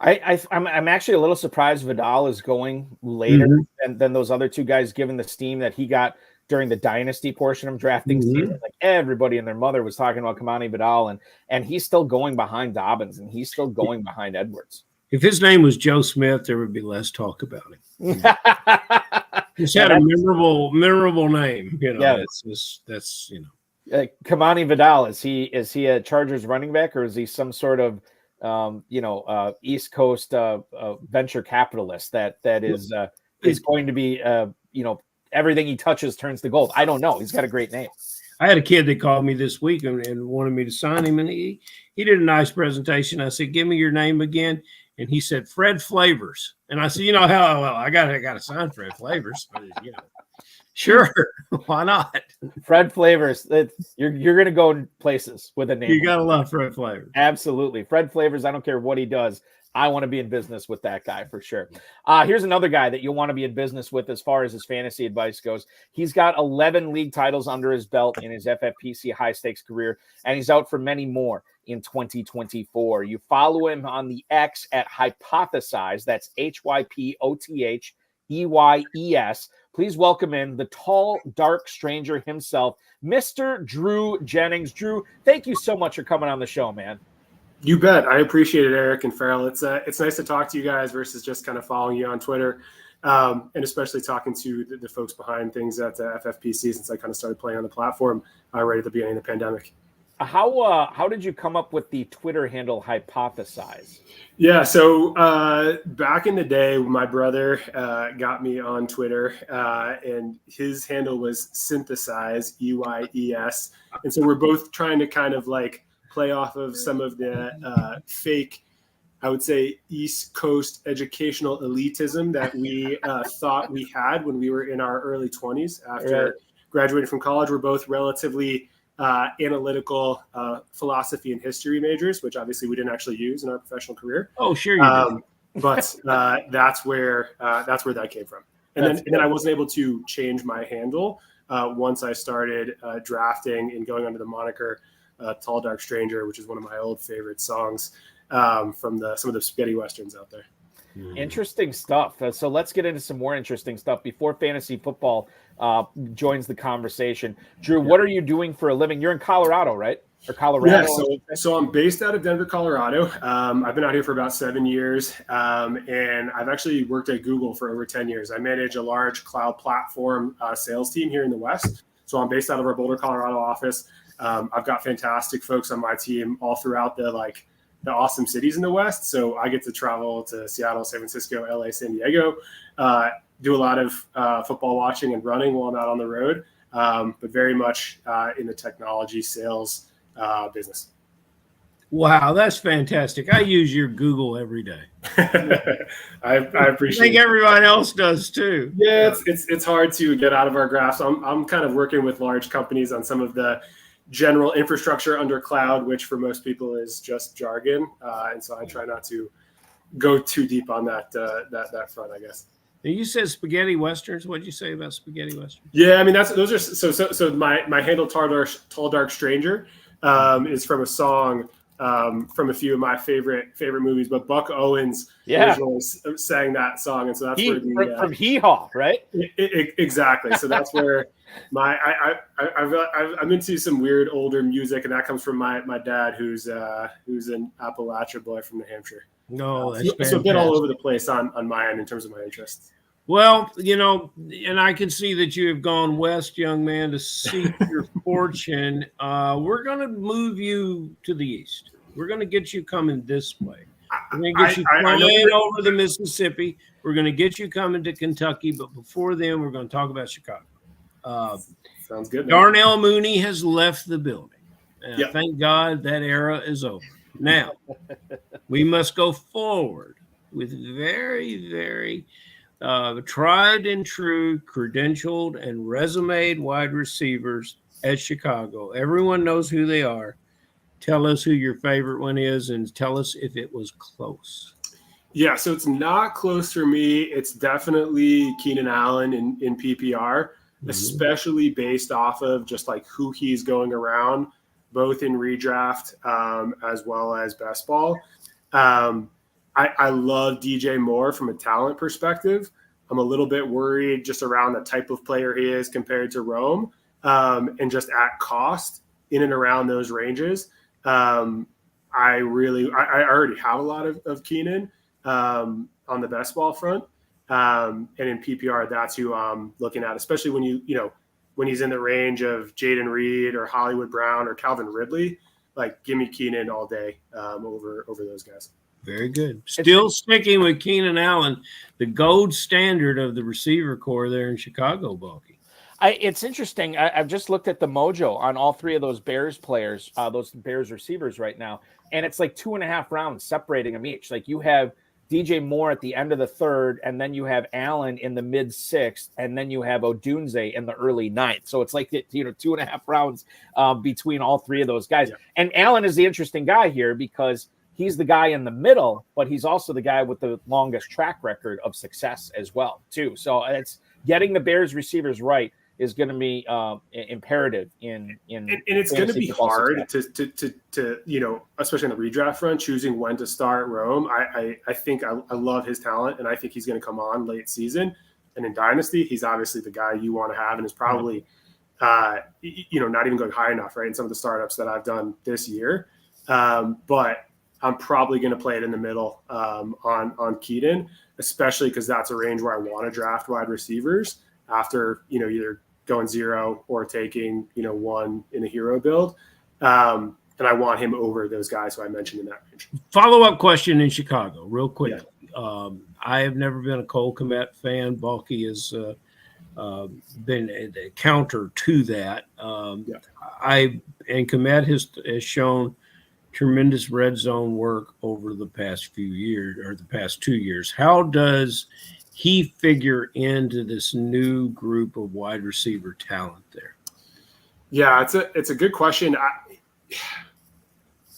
I'm actually a little surprised Vidal is going later than those other 2 guys, given the steam that he got during the dynasty portion of drafting season. Like everybody and their mother was talking about Kamani Vidal, and he's still going behind Dobbins, and he's still going behind Edwards. If his name was Joe Smith, there would be less talk about him. He's had a memorable name. That's Kamani Vidal, is he a Chargers running back, or is he some sort of East Coast venture capitalist that is going to be everything he touches turns to gold? I don't know. He's got a great name. I had a kid that called me this week and wanted me to sign him, and he did a nice presentation. I said, "Give me your name again," and he said, "Fred Flavors." And I said, I got to sign Fred Flavors, but sure, why not? Fred Flavors. You're going to go places with a name. You got to love Fred Flavors. Absolutely. Fred Flavors, I don't care what he does. I want to be in business with that guy for sure. Here's another guy that you'll want to be in business with as far as his fantasy advice goes. He's got 11 league titles under his belt in his FFPC high-stakes career, and he's out for many more in 2024. You follow him on the X at Hypothesize. That's HYPOTHEYES. Please welcome in the tall, dark stranger himself, Mr. Drew Jennings. Drew, thank you so much for coming on the show, man. You bet. I appreciate it, Eric and Ferrell. It's nice to talk to you guys versus just kind of following you on Twitter, and especially talking to the folks behind things at FFPC since I kind of started playing on the platform right at the beginning of the pandemic. How did you come up with the Twitter handle Hypothesize? Yeah, so back in the day, my brother got me on Twitter, and his handle was Synthesize, UIES, and so we're both trying to kind of like play off of some of the fake I would say, East Coast educational elitism that we thought we had when we were in our early 20s. After graduating from college, we're both relatively analytical philosophy and history majors, which obviously we didn't actually use in our professional career. Oh, sure you did. But that's where that came from. And then I wasn't able to change my handle once I started drafting and going under the moniker Tall Dark Stranger, which is one of my old favorite songs from some of the spaghetti westerns out there. Interesting stuff. So let's get into some more interesting stuff before fantasy football joins the conversation. Drew, what are you doing for a living? You're in Colorado, right? Or Colorado? Yeah, so I'm based out of Denver, Colorado. I've been out here for about 7 years, and I've actually worked at Google for over 10 years. I manage a large cloud platform sales team here in the West. So I'm based out of our Boulder, Colorado office. I've got fantastic folks on my team all throughout the awesome cities in the West. So I get to travel to Seattle, San Francisco, LA, San Diego, do a lot of football watching and running while I'm out on the road, but very much in the technology sales business. Wow, that's fantastic. I use your Google every day. I appreciate I think everyone else does too. Yeah, it's hard to get out of our graphs. I'm kind of working with large companies on some of the general infrastructure under cloud, which for most people is just jargon. And so I try not to go too deep on that front, I guess. And you said spaghetti westerns. What did you say about spaghetti westerns? Yeah, I mean those are so my handle Tall Dark Stranger is from a song from a few of my favorite movies, but Buck Owens originally sang that song, and so that's from Hee Haw, right? Exactly. So that's where I'm into some weird older music, and that comes from my dad, who's an Appalachia boy from New Hampshire. No, that's so a bit all over the place on my end in terms of my interests. Well, and I can see that you have gone west, young man, to seek your fortune. We're going to move you to the east. We're going to get you coming this way. We're going to get you flying over the Mississippi. We're going to get you coming to Kentucky. But before then, we're going to talk about Chicago. Sounds good. Darnell Mooney has left the building. Thank God that era is over. Now, we must go forward with very, very tried and true, credentialed and resumed wide receivers at Chicago. Everyone knows who they are. Tell us who your favorite one is and tell us if it was close. Yeah, so it's not close for me. It's definitely Keenan Allen in PPR, especially based off of just like who he's going around, both in redraft as well as best ball. I love DJ Moore from a talent perspective. I'm a little bit worried just around the type of player he is compared to Rome, and just at cost in and around those ranges. I already have a lot of Keenan on the best ball front. And in PPR, that's who I'm looking at, especially when he's in the range of Jaden Reed or Hollywood Brown or Calvin Ridley. Like, give me Keenan all day over those guys. Very good. Still sticking with Keenan Allen, the gold standard of the receiver corps there in Chicago, Balky. It's interesting. I've just looked at the mojo on all three of those Bears players, those Bears receivers right now, and it's like 2.5 rounds separating them each. Like you have DJ Moore at the end of the third, and then you have Allen in the mid sixth, and then you have Odunze in the early ninth. So it's like 2.5 rounds between all three of those guys. Yeah. And Allen is the interesting guy here because he's the guy in the middle, but he's also the guy with the longest track record of success as well, too. So it's getting the Bears receivers right is going to be imperative in and it's going to be hard to especially on the redraft front, choosing when to start Rome. I think I love his talent, and I think he's going to come on late season. And in Dynasty, he's obviously the guy you want to have, and is probably not even going high enough, right, in some of the startups that I've done this year. But I'm probably going to play it in the middle on Keaton, especially because that's a range where I want to draft wide receivers after, either going 0 or taking, 1 in a hero build. And I want him over those guys who I mentioned in that range. Follow-up question in Chicago, real quick. Yeah. I have never been a Cole Kmet fan. Balky has been a counter to that. And Kmet has shown tremendous red zone work over the past few years or the past 2 years. How does he figure into this new group of wide receiver talent there? Yeah, it's a good question.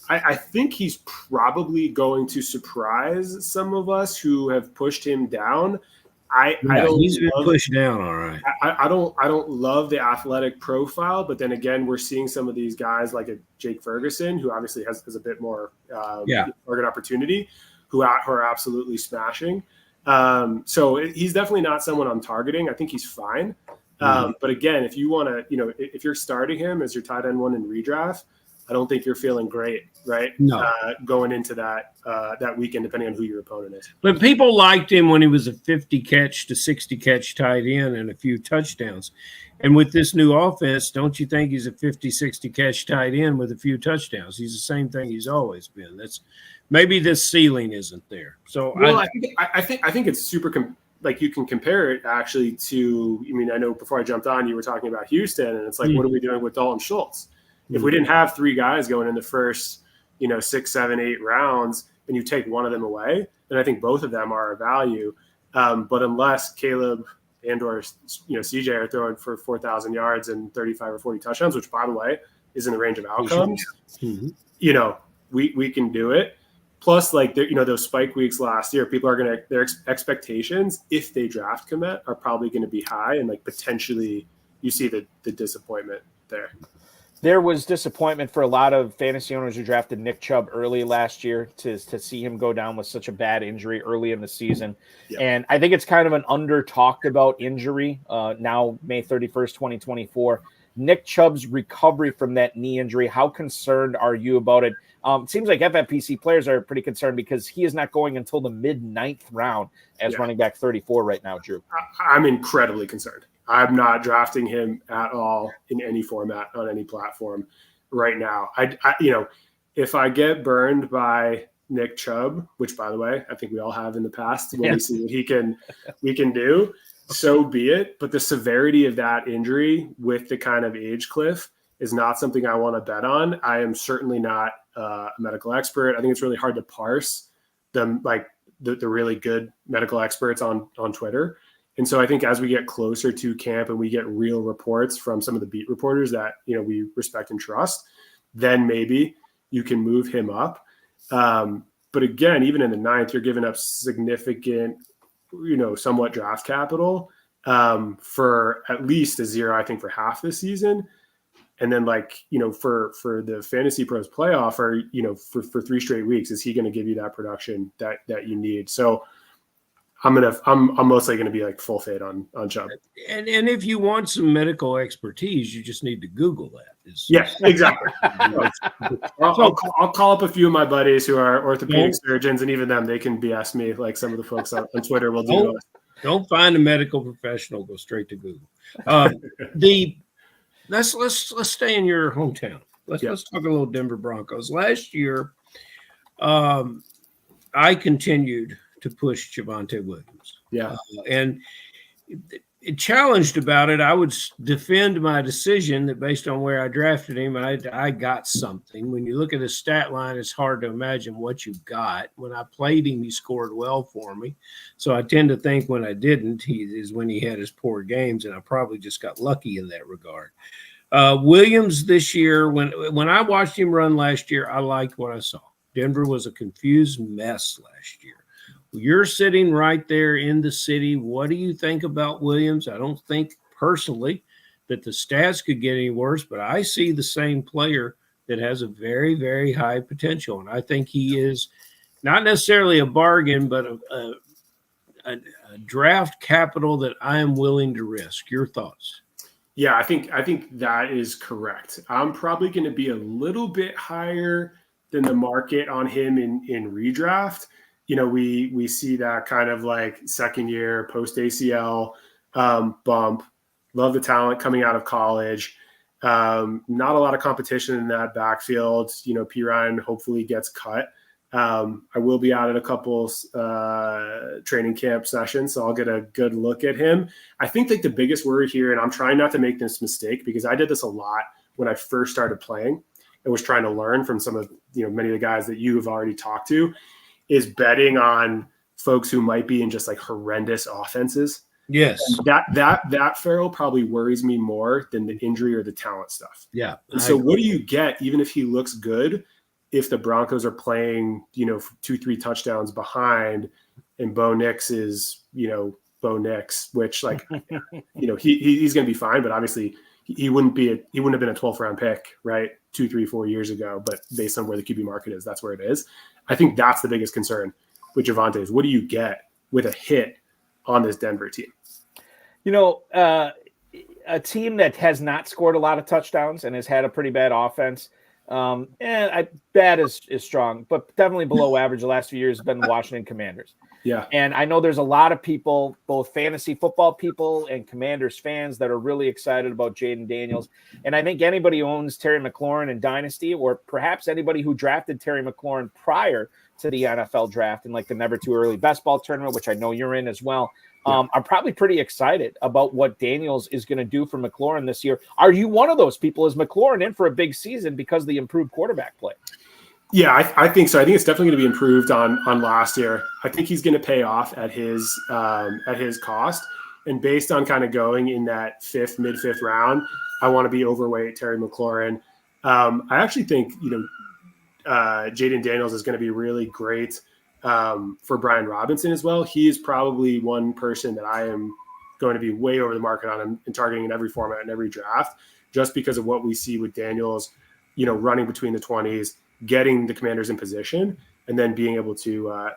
I think he's probably going to surprise some of us who have pushed him down. He's been pushed down, all right. I don't love the athletic profile, but then again, we're seeing some of these guys like a Jake Ferguson, who obviously has a bit more target opportunity, who are absolutely smashing. So he's definitely not someone I'm targeting. I think he's fine. But again, if you want to, if you're starting him as your tight end one in redraft, I don't think you're feeling great, right? No. Going into that weekend, depending on who your opponent is. But people liked him when he was a 50 catch to 60 catch tight end and a few touchdowns. And with this new offense, don't you think he's a 50, 60 catch tight end with a few touchdowns? He's the same thing he's always been. That's maybe this ceiling isn't there. So I think it's super you can compare it actually to. I mean, I know before I jumped on, you were talking about Houston, and it's like, what are we doing with Dalton Schultz? If we didn't have three guys going in the first, 6, 7, 8 rounds, and you take one of them away, then I think both of them are a value. But unless Caleb and or CJ are throwing for 4,000 yards and 35 or 40 touchdowns, which by the way is in the range of outcomes, we can do it. Plus, those spike weeks last year, people are their expectations, if they draft commit, are probably going to be high, and potentially you see the disappointment there. There was disappointment for a lot of fantasy owners who drafted Nick Chubb early last year to see him go down with such a bad injury early in the season. Yep. And I think it's kind of an under-talked about injury now, May 31st, 2024. Nick Chubb's recovery from that knee injury, how concerned are you about it? It seems like FFPC players are pretty concerned because he is not going until the mid-9th round as running back 34 right now, Drew. I'm incredibly concerned. I'm not drafting him at all in any format on any platform right now. If I get burned by Nick Chubb, which by the way, I think we all have in the past, when we see what we can do, so be it. But the severity of that injury with the kind of age cliff is not something I want to bet on. I am certainly not a medical expert. I think it's really hard to parse them, the really good medical experts on Twitter. And so I think as we get closer to camp and we get real reports from some of the beat reporters that, we respect and trust, then maybe you can move him up. But again, even in the 9th, you're giving up significant, somewhat draft capital for at least a 0, I think, for half the season. And then for the Fantasy Pros playoff or, for 3 straight weeks, is he going to give you that production that you need? So I'm mostly going to be full fade on Chubb. And if you want some medical expertise, you just need to Google that. Exactly. I'll call up a few of my buddies who are orthopedic surgeons, and even them, they can BS me like some of the folks on Twitter will do. Don't find a medical professional. Go straight to Google. Let's stay in your hometown. Let's talk a little Denver Broncos. Last year, I continued to push Javonte Williams. And it challenged about it. I would defend my decision that based on where I drafted him, I got something. When you look at his stat line, it's hard to imagine what you got. When I played him, he scored well for me. So I tend to think when I didn't, when he had his poor games, and I probably just got lucky in that regard. Williams this year, when I watched him run last year, I liked what I saw. Denver was a confused mess last year. You're sitting right there in the city. What do you think about Williams? I don't think personally that the stats could get any worse, but I see the same player that has a very, very high potential. And I think he is not necessarily a bargain, but a draft capital that I am willing to risk. Your thoughts? Yeah, I think that is correct. I'm probably going to be a little bit higher than the market on him in redraft. We see that kind of second year post ACL bump. Love the talent coming out of college. Not a lot of competition in that backfield. P. Ryan hopefully gets cut. I will be out at a couple training camp sessions, so I'll get a good look at him. I think the biggest worry here, and I'm trying not to make this mistake because I did this a lot when I first started playing, and was trying to learn from some of, many of the guys that you have already talked to, is betting on folks who might be in just like horrendous offenses. Yes. And that Ferrell probably worries me more than the injury or the talent stuff. Yeah. And so what do you get, even if he looks good, if the Broncos are playing, 2-3 touchdowns behind, and Bo Nix is, Bo Nix, which like, he's going to be fine, but obviously he wouldn't have been a 12th round pick, right? 2, 3, 4 years ago, but based on where the QB market is, that's where it is. I think that's the biggest concern with Javonte is what do you get with a hit on this Denver team? A team that has not scored a lot of touchdowns and has had a pretty bad offense. Bad is strong, but definitely below average the last few years has been the Washington Commanders. Yeah. And I know there's a lot of people, both fantasy football people and Commanders fans, that are really excited about Jaden Daniels. And I think anybody who owns Terry McLaurin in Dynasty, or perhaps anybody who drafted Terry McLaurin prior to the NFL draft in like the Never Too Early Best Ball tournament, which I know you're in as well, are probably pretty excited about what Daniels is going to do for McLaurin this year. Are you one of those people? Is McLaurin in for a big season because of the improved quarterback play? Yeah, I think so. I think it's definitely going to be improved on last year. I think he's going to pay off at his cost. And based on kind of going in that mid-fifth round, I want to be overweight Terry McLaurin. I actually think, Jaden Daniels is going to be really great for Brian Robinson as well. He is probably one person that I am going to be way over the market on and targeting in every format and every draft, just because of what we see with Daniels, running between the 20s, getting the Commanders in position, and then being able to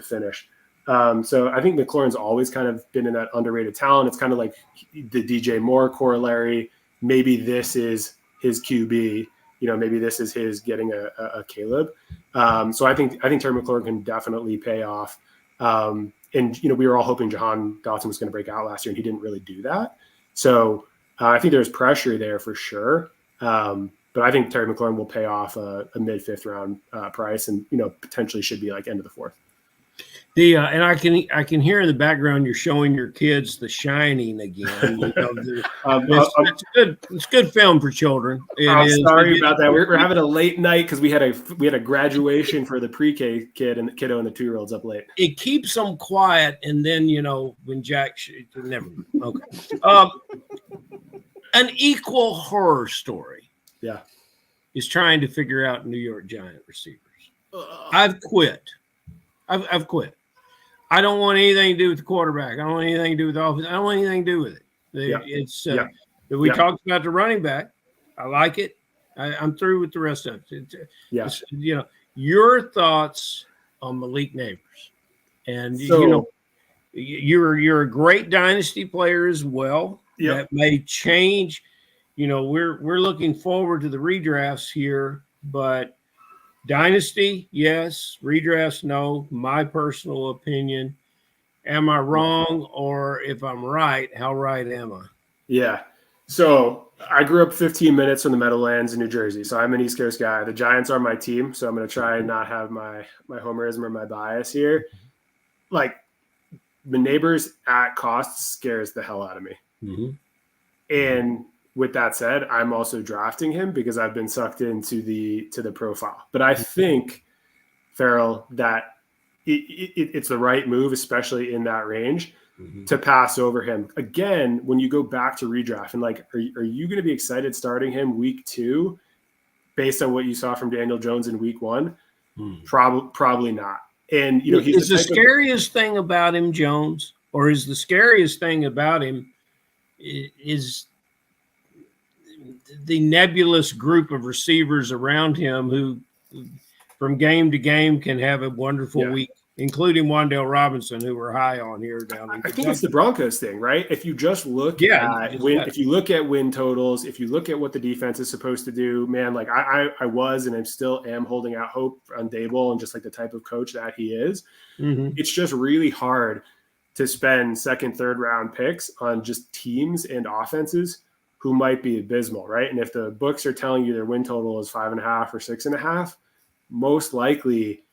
finish. So I think McLaurin's always kind of been in that underrated talent. It's kind of like the DJ Moore corollary. Maybe this is his QB. Maybe this is his getting a Caleb. So I think Terry McLaurin can definitely pay off. And we were all hoping Jahan Dotson was going to break out last year, and he didn't really do that. So I think there's pressure there for sure. But I think Terry McLaurin will pay off a mid-fifth round price, and potentially should be like end of the fourth. And I can hear in the background you're showing your kids The Shining again. It's good film for children. Sorry about that. We're having a late night because we had a graduation for the pre-K kiddo and the 2-year-olds up late. It keeps them quiet, and then when Jack never okay. An equal horror story. Yeah, is trying to figure out New York Giant receivers. I've quit. I've quit. I don't want anything to do with the quarterback. I don't want anything to do with the offense. I don't want anything to do with it. We talked about the running back. I like it. I'm through with the rest of it. Your thoughts on Malik Neighbors, and you're a great dynasty player as well. Yep. That may change. We're looking forward to the redrafts here, but dynasty, yes. Redrafts, no. My personal opinion. Am I wrong? Or if I'm right, how right am I? Yeah. So I grew up 15 minutes from the Meadowlands in New Jersey. So I'm an East Coast guy. The Giants are my team. So I'm going to try and not have my homerism or my bias here. Like, the Neighbors at cost scares the hell out of me. Mm-hmm. And with that said, I'm also drafting him because I've been sucked into the profile. But I think, Ferrell, that it's the right move, especially in that range, to pass over him. Again, when you go back to redraft, and like, are you going to be excited starting him week 2 based on what you saw from Daniel Jones in week 1? Probably not. And he's the scariest thing about him, Jones, or is the scariest thing about him is the nebulous group of receivers around him who from game to game can have a wonderful week, including Wan'Dale Robinson, who we're high on here down in I think it's the Broncos thing, right? If you just look if you look at win totals, if you look at what the defense is supposed to do, man, like I was and I still am holding out hope on Dable and just like the type of coach that he is. It's just really hard to spend second, third round picks on just teams and offenses who might be abysmal, right? And if the books are telling you their win total is 5.5 or 6.5, most likely,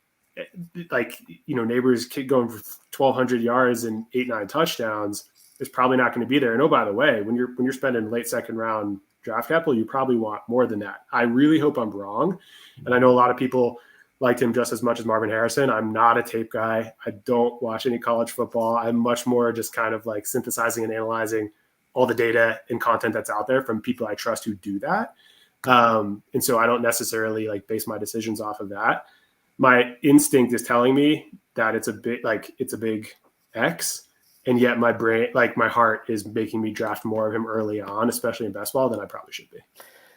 like, Neighbors going for 1,200 yards and 8-9 touchdowns is probably not going to be there. And oh, by the way, when you're spending late second round draft capital, you probably want more than that. I really hope I'm wrong. And I know a lot of people liked him just as much as Marvin Harrison. I'm not a tape guy. I don't watch any college football. I'm much more just kind of like synthesizing and analyzing all the data and content that's out there from people I trust who do that. And so I don't necessarily like base my decisions off of that. My instinct is telling me that it's a big X. And yet my brain, like my heart, is making me draft more of him early on, especially in best ball, than I probably should be.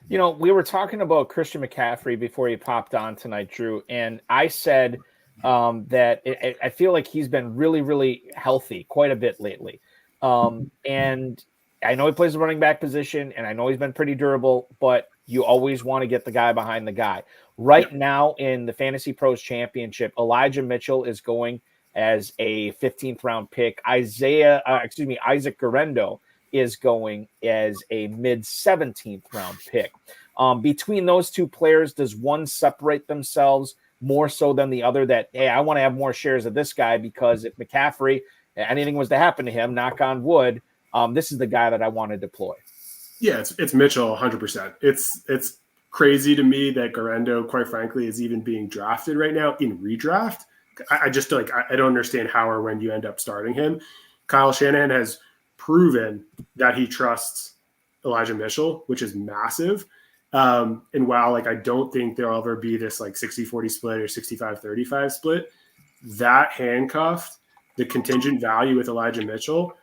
You know, we were talking about Christian McCaffrey before he popped on tonight, Drew, and I said that I feel like he's been really, really healthy quite a bit lately. And I know he plays the running back position, and I know he's been pretty durable, but you always want to get the guy behind the guy. Right now in the Fantasy Pros Championship, Elijah Mitchell is going as a 15th round pick. Isaac Guerrero is going as a mid 17th round pick. Between those two players, does one separate themselves more so than the other, that, hey, I want to have more shares of this guy because if McCaffrey, anything was to happen to him, knock on wood, this is the guy that I want to deploy? Yeah, it's Mitchell 100%. It's crazy to me that Guerrero, quite frankly, is even being drafted right now in redraft. I just like, I don't understand how or when you end up starting him. Kyle Shanahan has proven that he trusts Elijah Mitchell, which is massive. And while like I don't think there'll ever be this like 60-40 split or 65-35 split, that handcuffed, the contingent value with Elijah Mitchell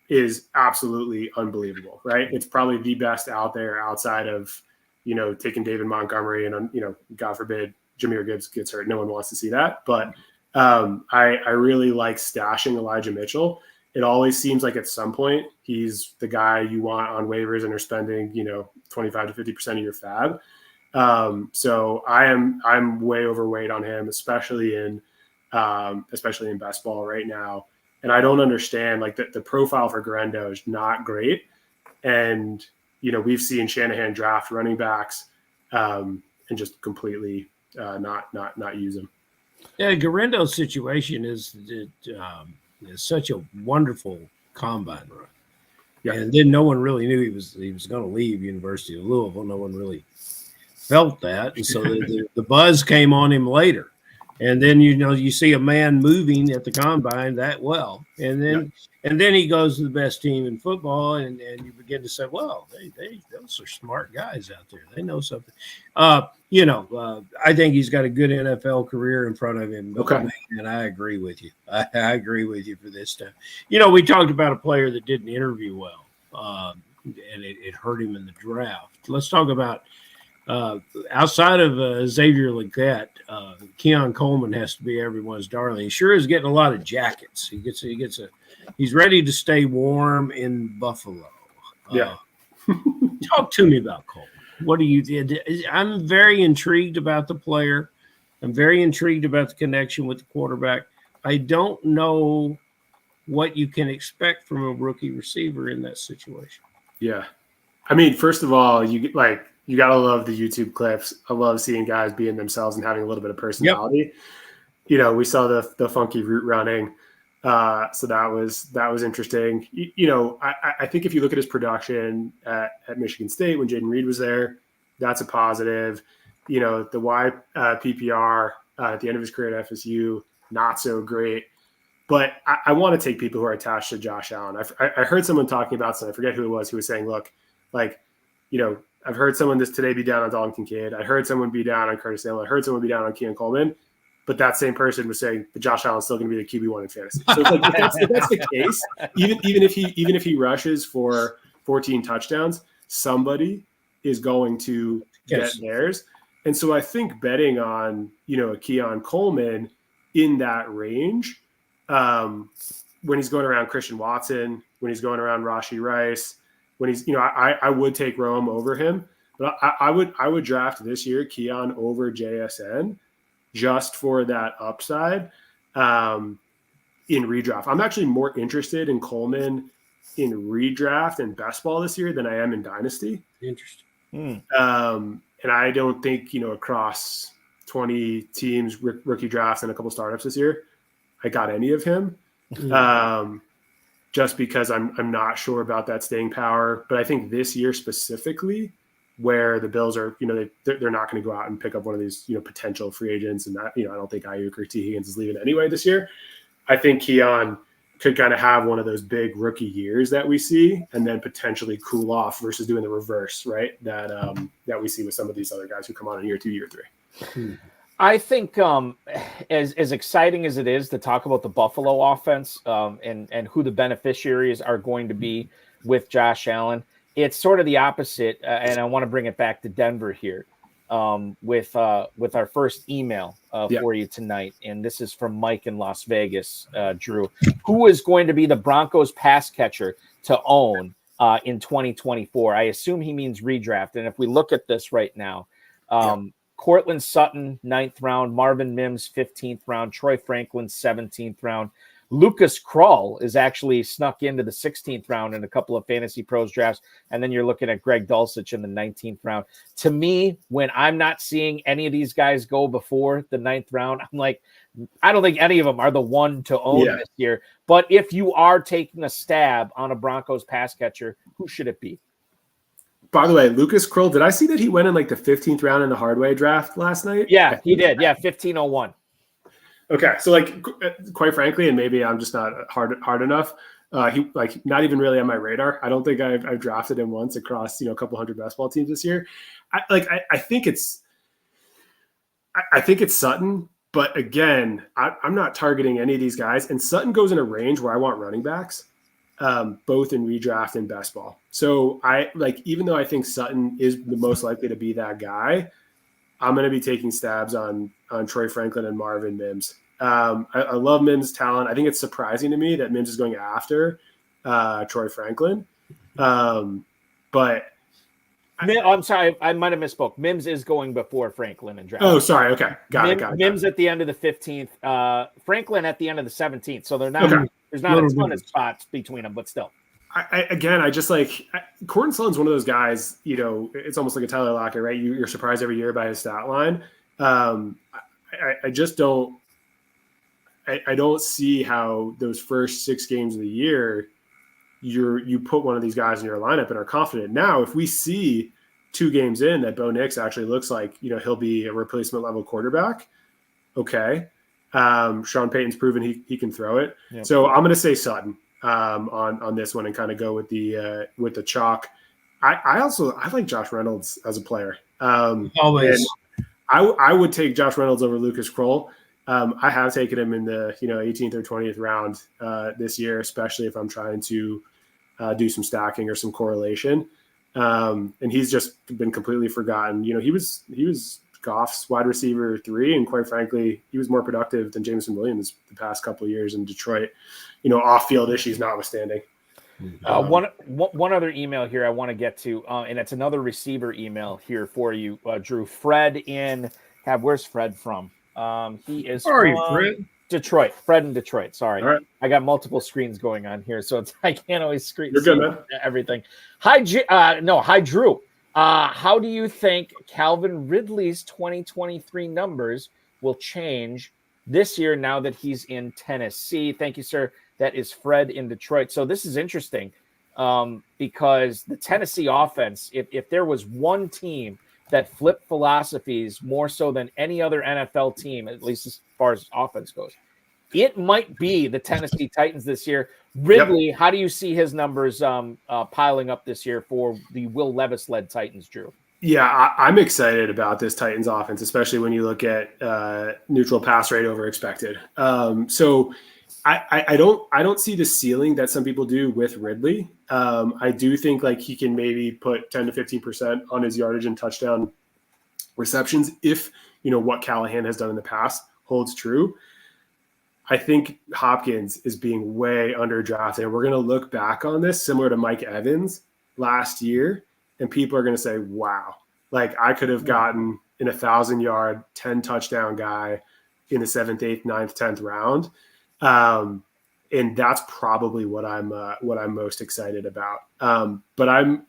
is absolutely unbelievable, right? It's probably the best out there outside of, you know, taking David Montgomery and, you know, God forbid Jahmyr Gibbs gets hurt. No one wants to see that. But I really like stashing Elijah Mitchell. It always seems like at some point he's the guy you want on waivers and are spending, you know, 25 to 50% of your fab. So I'm way overweight on him, especially in best ball right now. And I don't understand, like the profile for Guerrero is not great. And, you know, we've seen Shanahan draft running backs and just completely not use them. Yeah, Guerendo's situation is such a wonderful combine run. Yeah, and then no one really knew he was going to leave University of Louisville. No one really felt that, and so the buzz came on him later. And then, you know, you see a man moving at the combine that well, and then he goes to the best team in football, and you begin to say, well, those are smart guys out there. They know something. I think he's got a good NFL career in front of him. Okay. And I agree with you. I agree with you for this time. You know, we talked about a player that didn't interview well, and it hurt him in the draft. Let's talk about outside of Xavier Legette, Keon Coleman has to be everyone's darling. He sure is getting a lot of jackets. He's ready to stay warm in Buffalo. Talk to me about Coleman. What do you? I'm very intrigued about the player. I'm very intrigued about the connection with the quarterback. I don't know what you can expect from a rookie receiver in that situation. Yeah, I mean, first of all, you gotta love the YouTube clips. I love seeing guys being themselves and having a little bit of personality. Yep. You know, we saw the funky route running, so that was interesting. You know, I think if you look at his production at Michigan State when Jaden Reed was there, that's a positive. You know, the PPR at the end of his career at FSU, not so great. But I want to take people who are attached to Josh Allen. I heard someone talking about something. I forget who it was who was saying, look, like, you know, I've heard someone this today be down on Dalton Kincaid. I heard someone be down on Curtis Samuel. I heard someone be down on Keon Coleman. But that same person was saying that Josh Allen's still going to be the QB1 in fantasy. So it's like, if that's the case, even if he rushes for 14 touchdowns, somebody is going to get theirs. And so I think betting on, you know, a Keon Coleman in that range, when he's going around Christian Watson, when he's going around Rashee Rice, when he's, you know, I would take Rome over him, but I would draft this year Keon over JSN just for that upside in redraft. I'm actually more interested in Coleman in redraft and best ball this year than I am in dynasty. Interesting. And I don't think, you know, across 20 teams, rookie drafts, and a couple startups this year, I got any of him. Just because I'm not sure about that staying power. But I think this year specifically, where the Bills are, they're not going to go out and pick up one of these, potential free agents. And that, I don't think Ayuk or T. Higgins is leaving anyway this year. I think Keon could kind of have one of those big rookie years that we see and then potentially cool off versus doing the reverse, right? That we see with some of these other guys who come on in year 2, year 3. I think as exciting as it is to talk about the Buffalo offense and who the beneficiaries are going to be with Josh Allen, it's sort of the opposite. And I want to bring it back to Denver here with our first email for you tonight. And this is from Mike in Las Vegas, Drew. Who is going to be the Broncos pass catcher to own in 2024? I assume he means redraft. And if we look at this right now, Cortland Sutton, 9th round, Marvin Mims, 15th round, Troy Franklin, 17th round. Lucas Krull is actually snuck into the 16th round in a couple of Fantasy Pros drafts. And then you're looking at Greg Dulcich in the 19th round. To me, when I'm not seeing any of these guys go before the 9th round, I'm like, I don't think any of them are the one to own this year. But if you are taking a stab on a Broncos pass catcher, who should it be? By the way, Lucas Krull, did I see that he went in like the 15th round in the Hardway draft last night? Yeah, he did. Yeah, 1501. Okay, so like, quite frankly, and maybe I'm just not hard enough. He like not even really on my radar. I don't think I've drafted him once across a couple hundred basketball teams this year. I think it's Sutton, but again, I'm not targeting any of these guys. And Sutton goes in a range where I want running backs, both in redraft and best ball. So even though I think Sutton is the most likely to be that guy, I'm going to be taking stabs on Troy Franklin and Marvin Mims. I love Mims' talent. I think it's surprising to me that Mims is going after Troy Franklin. But I'm sorry, I might have misspoke. Mims is going before Franklin and draft. Oh, sorry. Okay, got it. Mims at the end of the 15th, Franklin at the end of the 17th. So they're not. Okay. There's not a ton of spots between them, but still. I just like Courtland Sutton's one of those guys, it's almost like a Tyler Lockett, right? You're surprised every year by his stat line. I just don't see how those first 6 games of the year, you put one of these guys in your lineup and are confident. Now, if we see 2 games in that Bo Nix actually looks like, he'll be a replacement level quarterback. Okay. Sean Payton's proven he can throw it. Yep. So I'm going to say Sutton on this one and kind of go with the chalk. I like Josh Reynolds as a player. Always. I would take Josh Reynolds over Lucas Krull. I have taken him in the 18th or 20th round this year, especially if I'm trying to do some stacking or some correlation. And he's just been completely forgotten. He was Goff's wide receiver 3, and quite frankly, he was more productive than Jameson Williams the past couple of years in Detroit. Off-field issues notwithstanding. One other email here I want to get to, and it's another receiver email here for you, Drew. Fred in where's Fred from? He is from Fred? Detroit. Fred in Detroit. Sorry, right. I got multiple screens going on here, so I can't always screen. You're good, man. Everything. Hi, Drew. How do you think Calvin Ridley's 2023 numbers will change this year now that he's in Tennessee? Thank you, sir. That is Fred in Detroit. So this is interesting because the Tennessee offense, if there was one team that flipped philosophies more so than any other NFL team, at least as far as offense goes, it might be the Tennessee Titans this year. Ridley, How do you see his numbers piling up this year for the Will Levis-led Titans, Drew? Yeah, I'm excited about this Titans offense, especially when you look at neutral pass rate over expected. So I don't see the ceiling that some people do with Ridley. I do think like he can maybe put 10 to 15% on his yardage and touchdown receptions if what Callahan has done in the past holds true. I think Hopkins is being way underdrafted. And we're going to look back on this similar to Mike Evans last year, and people are going to say, wow, like I could have gotten an 1,000-yard, 10 touchdown guy in the 7th, 8th, 9th, 10th round. And that's probably what I'm most excited about. But I'm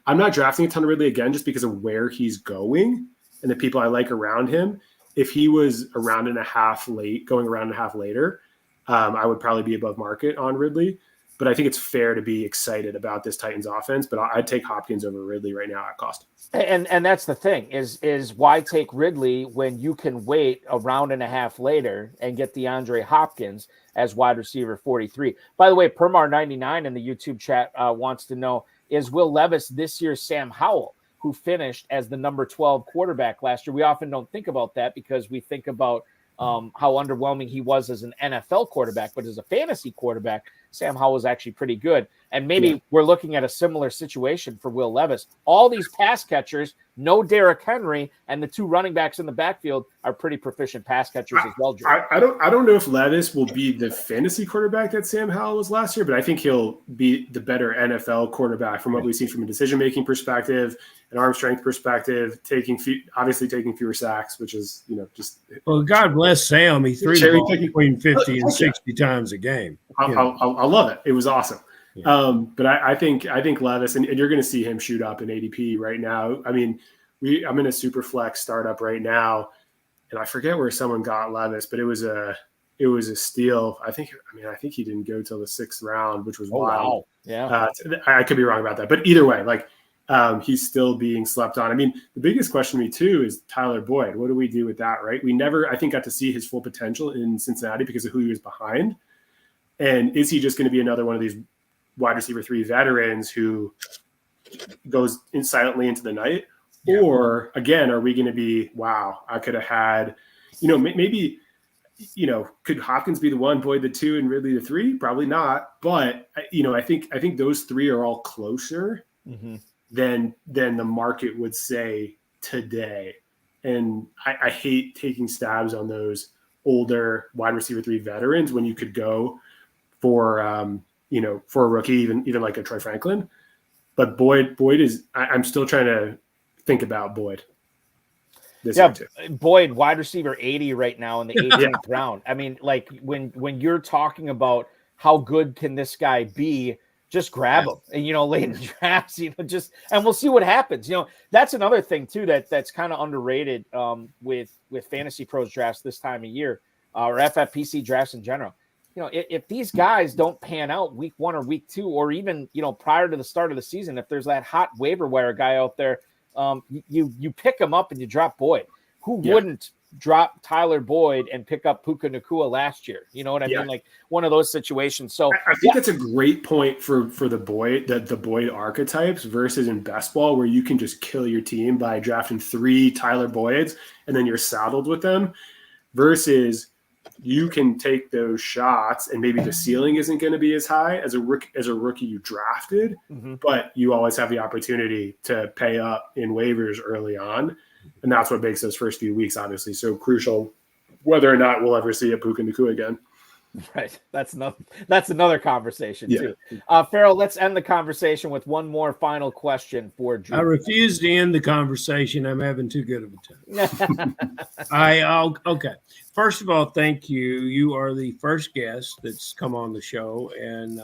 not drafting a ton of Ridley again, just because of where he's going and the people I like around him. If he was going around and a half later, I would probably be above market on Ridley. but I think it's fair to be excited about this Titans offense. But I'd take Hopkins over Ridley right now at cost. And that's the thing is why take Ridley when you can wait a round and a half later and get DeAndre Hopkins as wide receiver 43. By the way, Permar99 in the YouTube chat wants to know, is Will Levis this year's Sam Howell, who finished as the number 12 quarterback last year? We often don't think about that because we think about how underwhelming he was as an NFL quarterback, but as a fantasy quarterback, Sam Howell was actually pretty good. And maybe we're looking at a similar situation for Will Levis. All these pass catchers, no Derrick Henry, and the two running backs in the backfield are pretty proficient pass catchers as well, Drew. I don't know if Levis will be the fantasy quarterback that Sam Howell was last year, but I think he'll be the better NFL quarterback from what we've seen from a decision-making perspective, an arm strength perspective, taking fewer sacks, which is, just. Well, God bless Sam. He threw the ball between 50 and 60 times a game. I love it. It was awesome. Yeah. But I think Levis, and you're going to see him shoot up in ADP right now. I mean, I'm in a super flex startup right now, and I forget where someone got Levis, but it was a steal. I think he didn't go till the 6th round, which was wild. Wow. Yeah. I could be wrong about that, but either way, he's still being slept on. I mean, the biggest question to me too is Tyler Boyd. What do we do with that, right? We never, I think, got to see his full potential in Cincinnati because of who he was behind. And is he just going to be another one of these wide receiver 3 veterans who goes in silently into the night? Yeah. Or again, are we going to be, wow, I could have had, maybe, could Hopkins be the 1, Boyd the 2, and Ridley the 3? Probably not. But, I think those 3 are all closer than the market would say today. And I hate taking stabs on those older wide receiver 3 veterans when you could go for a rookie, even like a Troy Franklin. But Boyd is, I'm still trying to think about Boyd. Boyd, wide receiver 80 right now in the 18th round. I mean, when you're talking about how good can this guy be, just grab him and, late in the drafts, and we'll see what happens. That's another thing too, that's kind of underrated with Fantasy Pros drafts this time of year, or FFPC drafts in general. If these guys don't pan out week 1 or week 2, or even, prior to the start of the season, if there's that hot waiver wire guy out there, you pick him up and you drop Boyd. Who wouldn't drop Tyler Boyd and pick up Puka Nacua last year? You know what I mean? Like one of those situations. So I think that's a great point for the Boyd archetypes versus in best ball, where you can just kill your team by drafting 3 Tyler Boyds and then you're saddled with them, versus you can take those shots and maybe the ceiling isn't going to be as high as a rookie you drafted, but you always have the opportunity to pay up in waivers early on. And that's what makes those first few weeks obviously so crucial, whether or not we'll ever see a Puka Nacua again. Right. That's another conversation too. Ferrell, let's end the conversation with one more final question for Drew. I refuse to end the conversation. I'm having too good of a time. Okay. First of all, thank you. You are the first guest that's come on the show and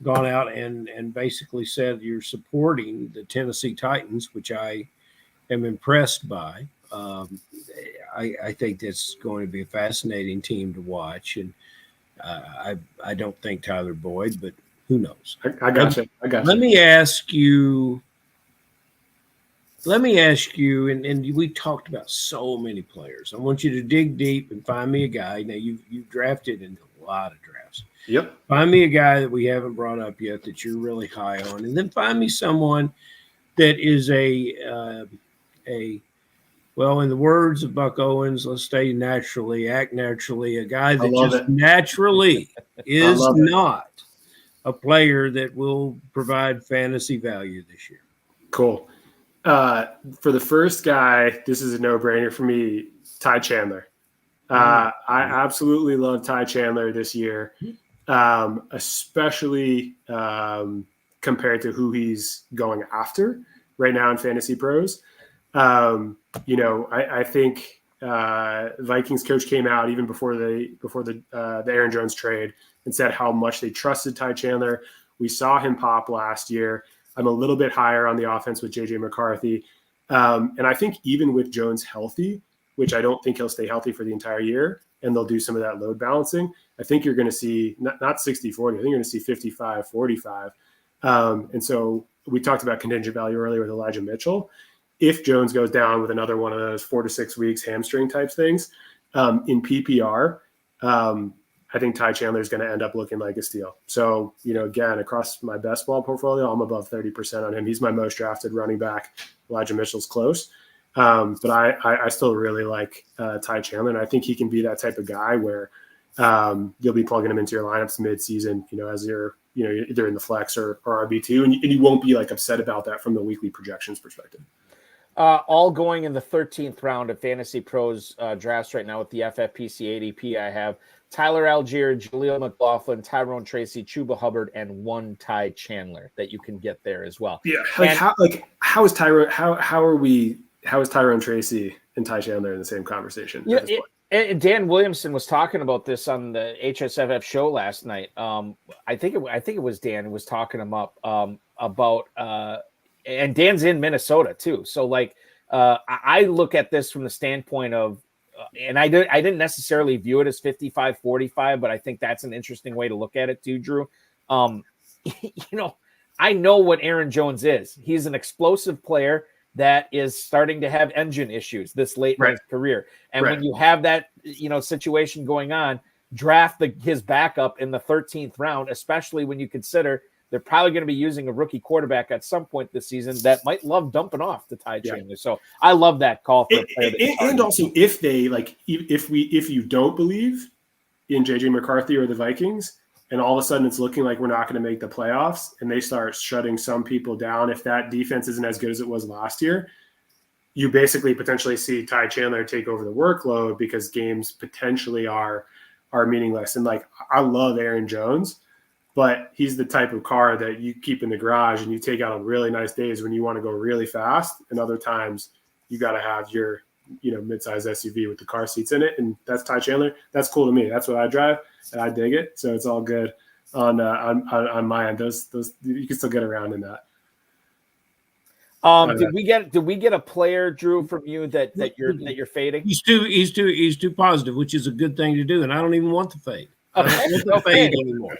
gone out and basically said you're supporting the Tennessee Titans, which I am impressed by. I think that's going to be a fascinating team to watch, and I don't think Tyler Boyd, but who knows? I got you. Let me ask you, and we talked about so many players. I want you to dig deep and find me a guy. Now you've drafted in a lot of drafts. Yep. Find me a guy that we haven't brought up yet that you're really high on, and then find me someone that is well, in the words of Buck Owens, let's say act naturally, a guy that just naturally is not a player that will provide fantasy value this year. Cool. For the first guy, this is a no-brainer for me, Ty Chandler. I absolutely love Ty Chandler this year, especially compared to who he's going after right now in Fantasy Pros. I think Vikings coach came out even before the Aaron Jones trade and said how much they trusted Ty Chandler. We saw him pop last year. I'm a little bit higher on the offense with JJ McCarthy. And I think even with Jones healthy, which I don't think he'll stay healthy for the entire year, and they'll do some of that load balancing, I think you're going to see not 60-40. I think you're going to see 55-45. And so we talked about contingent value earlier with Elijah Mitchell. If Jones goes down with another one of those 4 to 6 weeks hamstring type things in PPR, I think Ty Chandler is going to end up looking like a steal. So, again, across my best ball portfolio, I'm above 30% on him. He's my most drafted running back. Elijah Mitchell's close. But I still really like Ty Chandler, and I think he can be that type of guy where you'll be plugging him into your lineups mid-season, as you're, either in the flex or RB2, and you won't be like upset about that from the weekly projections perspective. All going in the 13th round of Fantasy Pros drafts right now with the FFPC ADP. I have Tyler Algier, Jaleel McLaughlin, Tyrone Tracy, Chuba Hubbard, and one Ty Chandler that you can get there as well. Yeah, how is Tyrone? How is Tyrone Tracy and Ty Chandler in the same conversation? And Dan Williamson was talking about this on the HSFF show last night. I think it was Dan who was talking him up about. And Dan's in Minnesota too. So I look at this from the standpoint of, and I didn't necessarily view it as 55-45, but I think that's an interesting way to look at it too, Drew. I know what Aaron Jones is. He's an explosive player that is starting to have engine issues this late in his career. And when you have that, situation going on, draft his backup in the 13th round, especially when you consider they're probably going to be using a rookie quarterback at some point this season that might love dumping off to Ty Chandler. So I love that call for a player. And also, if they if you don't believe in JJ McCarthy or the Vikings, and all of a sudden it's looking like we're not going to make the playoffs, and they start shutting some people down, if that defense isn't as good as it was last year, you basically potentially see Ty Chandler take over the workload because games potentially are meaningless. And I love Aaron Jones, but he's the type of car that you keep in the garage and you take out on really nice days when you want to go really fast. And other times you got to have your, mid-size SUV with the car seats in it. And that's Ty Chandler. That's cool to me. That's what I drive and I dig it. So it's all good on my end. Those you can still get around in that. Did we get a player, Drew, from you that you're fading? He's too positive, which is a good thing to do. And I don't even want the fade. I don't want the fade anymore.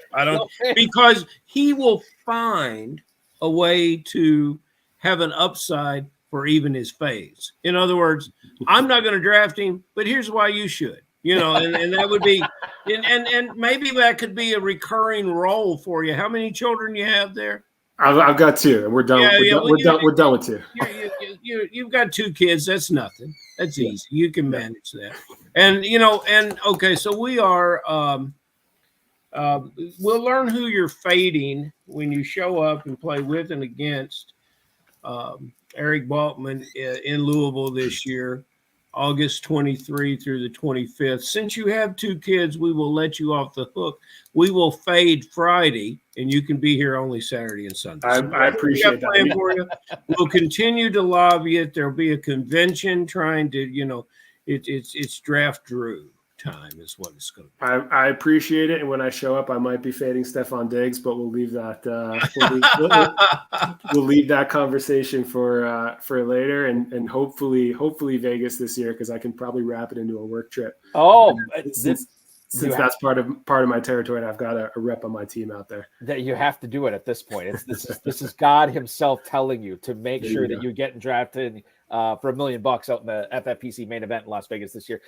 Because he will find a way to have an upside for even his fades. In other words, I'm not going to draft him, but here's why you should. And that would be, and maybe that could be a recurring role for you. How many children you have there? I've got 2, and we're done. We're done with 2. You've got 2 kids. That's nothing. That's easy. You can manage that. And okay, so we are. We'll learn who you're fading when you show up and play with and against Eric Balkman in Louisville this year, August 23 through the 25th. Since you have 2 kids, we will let you off the hook. We will fade Friday, and you can be here only Saturday and Sunday. I appreciate that. For you. We'll continue to lobby it. There'll be a convention trying to, it's draft Drew time is what it's going to be. I appreciate it, and when I show up, I might be fading Stephon Diggs, but we'll leave that. We'll leave that conversation for later, and hopefully Vegas this year, because I can probably wrap it into a work trip. Oh, since that's part of my territory, and I've got a rep on my team out there. That you have to do it at this point. This is God Himself telling you to make sure that you're getting drafted for $1 million out in the FFPC main event in Las Vegas this year.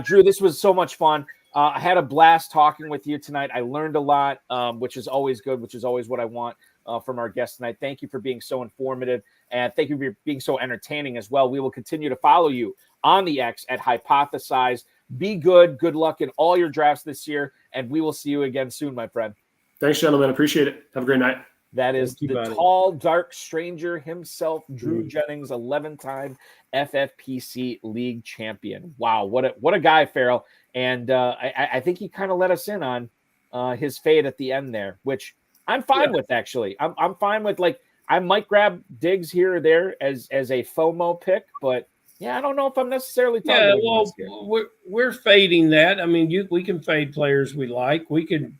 Drew, this was so much fun. I had a blast talking with you tonight. I learned a lot, which is always good, which is always what I want from our guests tonight. Thank you for being so informative, and thank you for being so entertaining as well. We will continue to follow you on the X at Hypothesize. Be good. Good luck in all your drafts this year, and we will see you again soon, my friend. Thanks, gentlemen. Appreciate it. Have a great night. That is the tall, dark stranger himself, Drew Jennings, 11-time FFPC league champion. Wow, what a guy, Ferrell. And I think he kind of let us in on his fade at the end there, which I'm fine with, actually. I'm fine with, I might grab Diggs here or there as a FOMO pick, but yeah, I don't know if I'm necessarily talking about we're fading that. I mean, we can fade players we like. We can,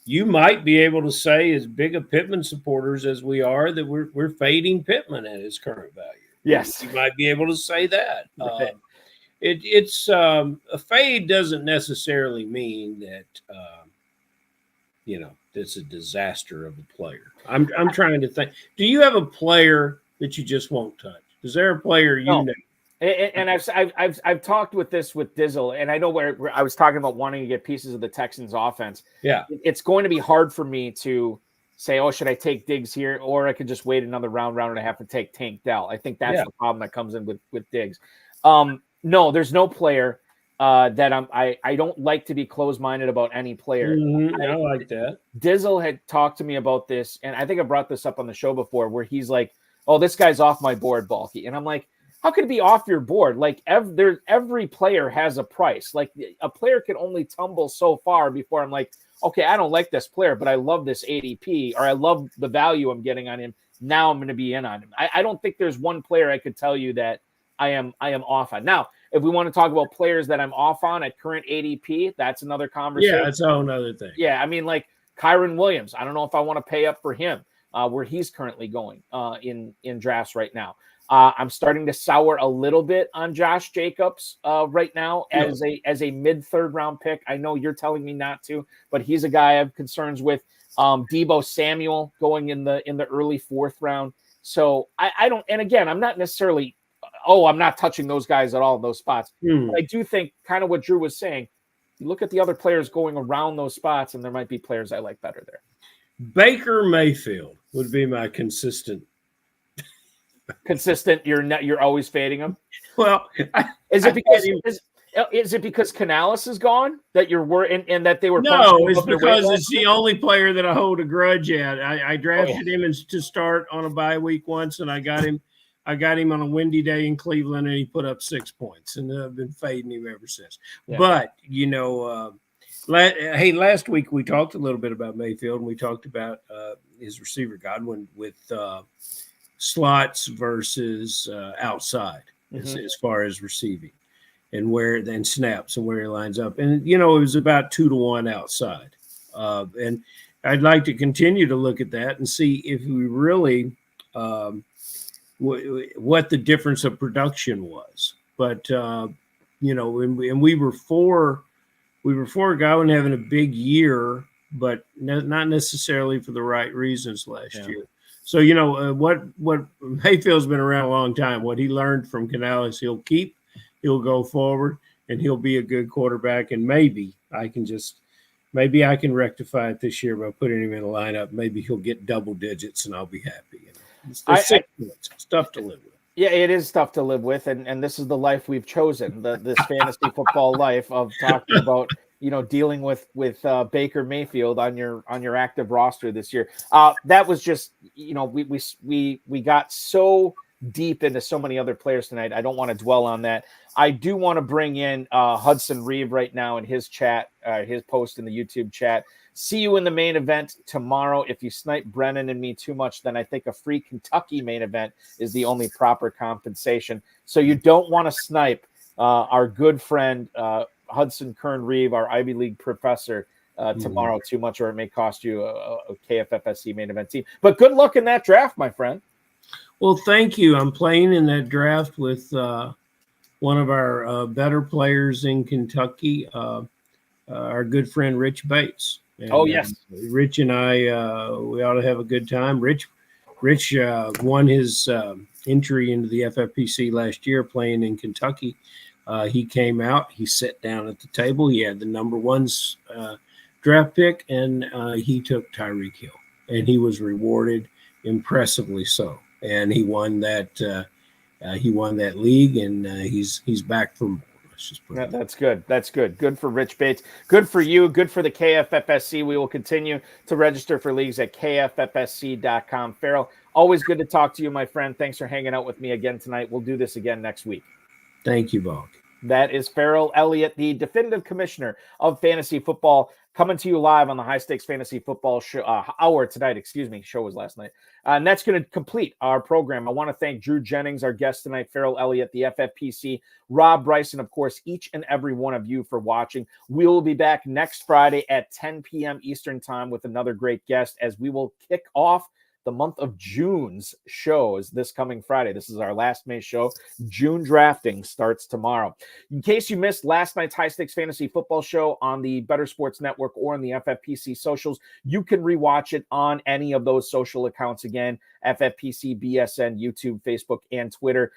you might be able to say, as big a Pittman supporters as we are, that we're fading Pittman at his current value. Yes. You might be able to say that. Right. It's a fade doesn't necessarily mean that it's a disaster of a player. I'm trying to think. Do you have a player that you just won't touch? Is there a player you know? And I've talked with Dizzle, and I know where I was talking about wanting to get pieces of the Texans offense. Yeah, it's going to be hard for me to say, oh, should I take Diggs here, or I could just wait another round and a half and take Tank Dell. I think that's the problem that comes in with Diggs. No, there's no player that I don't like to be closed-minded about any player. I like that. Dizzle had talked to me about this, and I think I brought this up on the show before, where he's like, oh, this guy's off my board, Balky. And I'm like, how could it be off your board? Like every player has a price. Like a player can only tumble so far before I'm like, okay, I don't like this player, but I love this ADP, or I love the value I'm getting on him. Now I'm going to be in on him. I don't think there's one player I could tell you that I am off on. Now, if we want to talk about players that I'm off on at current ADP, that's another conversation. Yeah, that's a whole other thing. Yeah, I mean, like Kyron Williams. I don't know if I want to pay up for him where he's currently going in drafts right now. I'm starting to sour a little bit on Josh Jacobs right now as a mid-third round pick. I know you're telling me not to, but he's a guy I have concerns with. Deebo Samuel going in the early fourth round. So I don't. And again, I'm not necessarily. I'm not touching those guys at all in those spots. But I do think kind of what Drew was saying. You look at the other players going around those spots, and there might be players I like better there. Baker Mayfield would be my consistent. You're always fading him. Well, is it because Canales is gone that you're worried and that they were? No, it's because it's the only player that I hold a grudge at. I drafted him to start on a bye week once, and I got him on a windy day in Cleveland, and he put up 6 points, and I've been fading him ever since. Yeah. But last week we talked a little bit about Mayfield, and we talked about his receiver Godwin with slots versus outside as far as receiving and snaps and where he lines up. And, it was about 2-1 outside. And I'd like to continue to look at that and see if we really what the difference of production was. But, and we were for Godwin having a big year, but not necessarily for the right reasons last year. So, what Mayfield's been around a long time. What he learned from Canales, he'll keep, he'll go forward, and he'll be a good quarterback. And maybe I can rectify it this year by putting him in a lineup. Maybe he'll get double digits, and I'll be happy. It's tough to live with. Yeah, it is tough to live with, and this is the life we've chosen, this fantasy football life of talking about dealing with Baker Mayfield on your active roster this year. That was just we got so deep into so many other players tonight. I don't want to dwell on that. I do want to bring in Hudson Reeve right now in his chat, his post in the YouTube chat. See you in the main event tomorrow. If you snipe Brennan and me too much, then I think a free Kentucky main event is the only proper compensation. So you don't want to snipe our good friend Hudson Kern Reeve, our Ivy League professor, tomorrow too much, or it may cost you a KFFSC main event team. But good luck in that draft, my friend. Well, thank you. I'm playing in that draft with one of our better players in Kentucky, our good friend Rich Bates. And, yes. Rich and I, we ought to have a good time. Rich won his entry into the FFPC last year playing in Kentucky. He came out, he sat down at the table. He had the number 1 draft pick, and he took Tyreek Hill, and he was rewarded impressively so. And he won that league, and he's back for more. That's good. That's good. Good for Rich Bates. Good for you. Good for the KFFSC. We will continue to register for leagues at kffsc.com. Ferrell, always good to talk to you, my friend. Thanks for hanging out with me again tonight. We'll do this again next week. Thank you, Balk. That is Ferrell Elliott, the definitive commissioner of fantasy football, coming to you live on the High Stakes Fantasy Football Hour tonight. Show was last night. And that's going to complete our program. I want to thank Drew Jennings, our guest tonight, Ferrell Elliott, the FFPC, Rob Bryson, of course, each and every one of you for watching. We will be back next Friday at 10 p.m. Eastern time with another great guest as we will kick off the the month of June's shows this coming Friday. This is our last May show. June drafting starts tomorrow. In case you missed last night's High Stakes Fantasy Football show on the Better Sports Network or on the FFPC socials, you can rewatch it on any of those social accounts. Again, FFPC, BSN, YouTube, Facebook, and Twitter.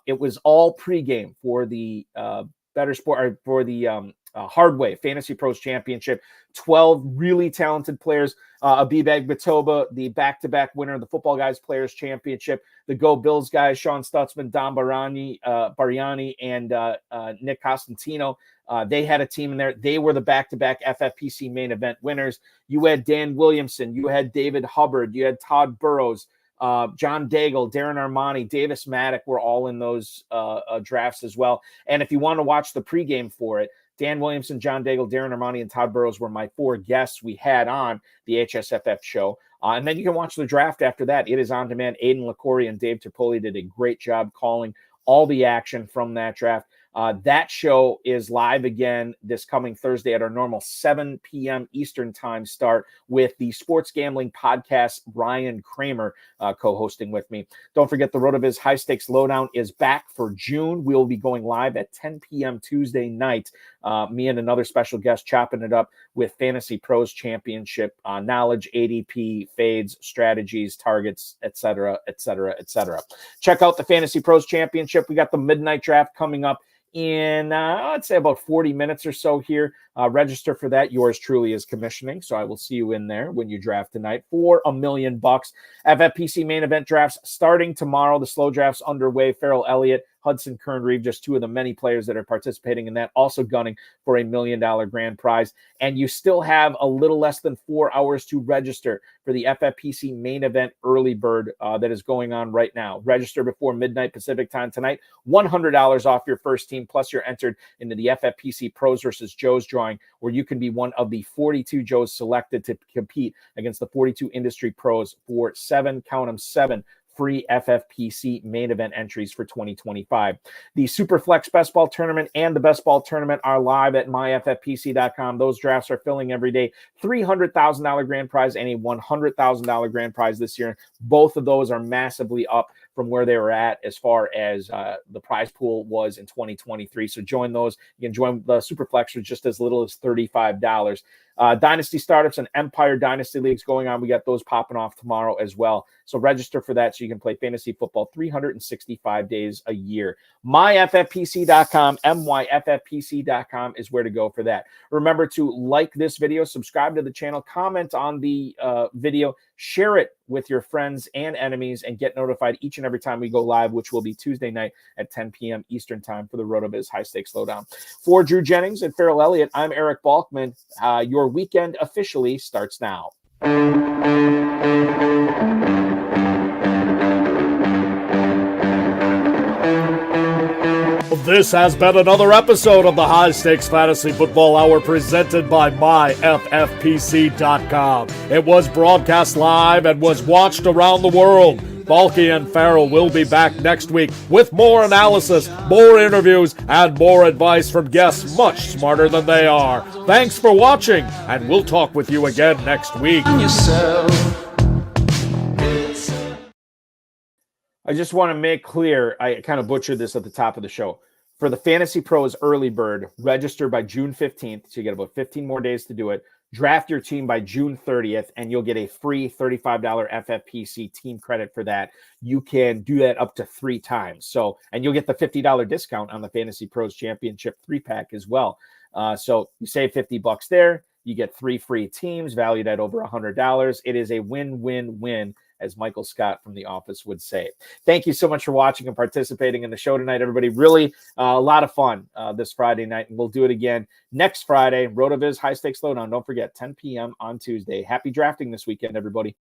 It was all pregame for the Better Sport, or for the Hardway Fantasy Pros Championship. 12 really talented players. Abib Agbatoba, the back-to-back winner of the Football Guys Players Championship. The Go Bills guys, Sean Stutzman, Don Bariani, and Nick Costantino. They had a team in there. They were the back-to-back FFPC main event winners. You had Dan Williamson. You had David Hubbard. You had Todd Burrows. John Daigle, Darren Armani, Davis Maddock were all in those drafts as well. And if you want to watch the pregame for it, Dan Williamson, John Daigle, Darren Armani, and Todd Burrows were my 4 guests we had on the HSFF show. And then you can watch the draft after that. It is on demand. Aiden LaCouri and Dave Tripoli did a great job calling all the action from that draft. That show is live again this coming Thursday at our normal 7 p.m. Eastern time start with the Sports Gambling Podcast, Ryan Kramer, co-hosting with me. Don't forget the RotoViz High Stakes Lowdown is back for June. We'll be going live at 10 p.m. Tuesday night. Me and another special guest chopping it up with Fantasy Pros Championship knowledge, ADP, fades, strategies, targets, etc., etc., etc. Check out the Fantasy Pros Championship. We got the midnight draft coming up in, I'd say about 40 minutes or so here. Register for that. Yours truly is commissioning, so I will see you in there when you draft tonight for $1 million. FFPC main event drafts starting tomorrow. The slow drafts underway. Ferrell Elliott, Hudson Kern-Reeve, just 2 of the many players that are participating in that, also gunning for $1 million grand prize. And you still have a little less than 4 hours to register for the FFPC main event early bird that is going on right now. Register before midnight Pacific time tonight. $100 off your first team, plus you're entered into the FFPC Pros versus Joes drawing, where you can be one of the 42 Joes selected to compete against the 42 industry pros for 7 free FFPC main event entries for 2025. The Superflex Best Ball Tournament and the Best Ball Tournament are live at myffpc.com. Those drafts are filling every day. $300,000 grand prize and a $100,000 grand prize this year. Both of those are massively up from where they were at as far as the prize pool was in 2023. So join those. You can join the Superflex for just as little as $35. Dynasty Startups and Empire Dynasty Leagues going on. We got those popping off tomorrow as well. So register for that so you can play fantasy football 365 days a year. myffpc.com, myffpc.com is where to go for that. Remember to like this video, subscribe to the channel, comment on the video, share it with your friends and enemies, and get notified each and every time we go live, which will be Tuesday night at 10 p.m. Eastern time for the RotoViz High Stakes Lowdown. For Drew Jennings and Ferrell Elliott, I'm Eric Balkman. Your weekend officially starts now. This has been another episode of the High Stakes Fantasy Football Hour presented by myffpc.com. It was broadcast live and was watched around the world. Balky and Ferrell will be back next week with more analysis, more interviews, and more advice from guests much smarter than they are. Thanks for watching, and we'll talk with you again next week. I just want to make clear, I kind of butchered this at the top of the show. For the Fantasy Pros Early Bird, register by June 15th, so you get about 15 more days to do it. Draft your team by June 30th, and you'll get a free $35 FFPC team credit for that. You can do that up to 3 times. So, and you'll get the $50 discount on the Fantasy Pros Championship 3-pack as well. So you save $50 there. You get 3 free teams valued at over $100. It is a win-win-win, as Michael Scott from The Office would say. Thank you so much for watching and participating in the show tonight, everybody. Really a lot of fun this Friday night, and we'll do it again next Friday. RotoViz High Stakes Lowdown. Don't forget, 10 p.m. on Tuesday. Happy drafting this weekend, everybody.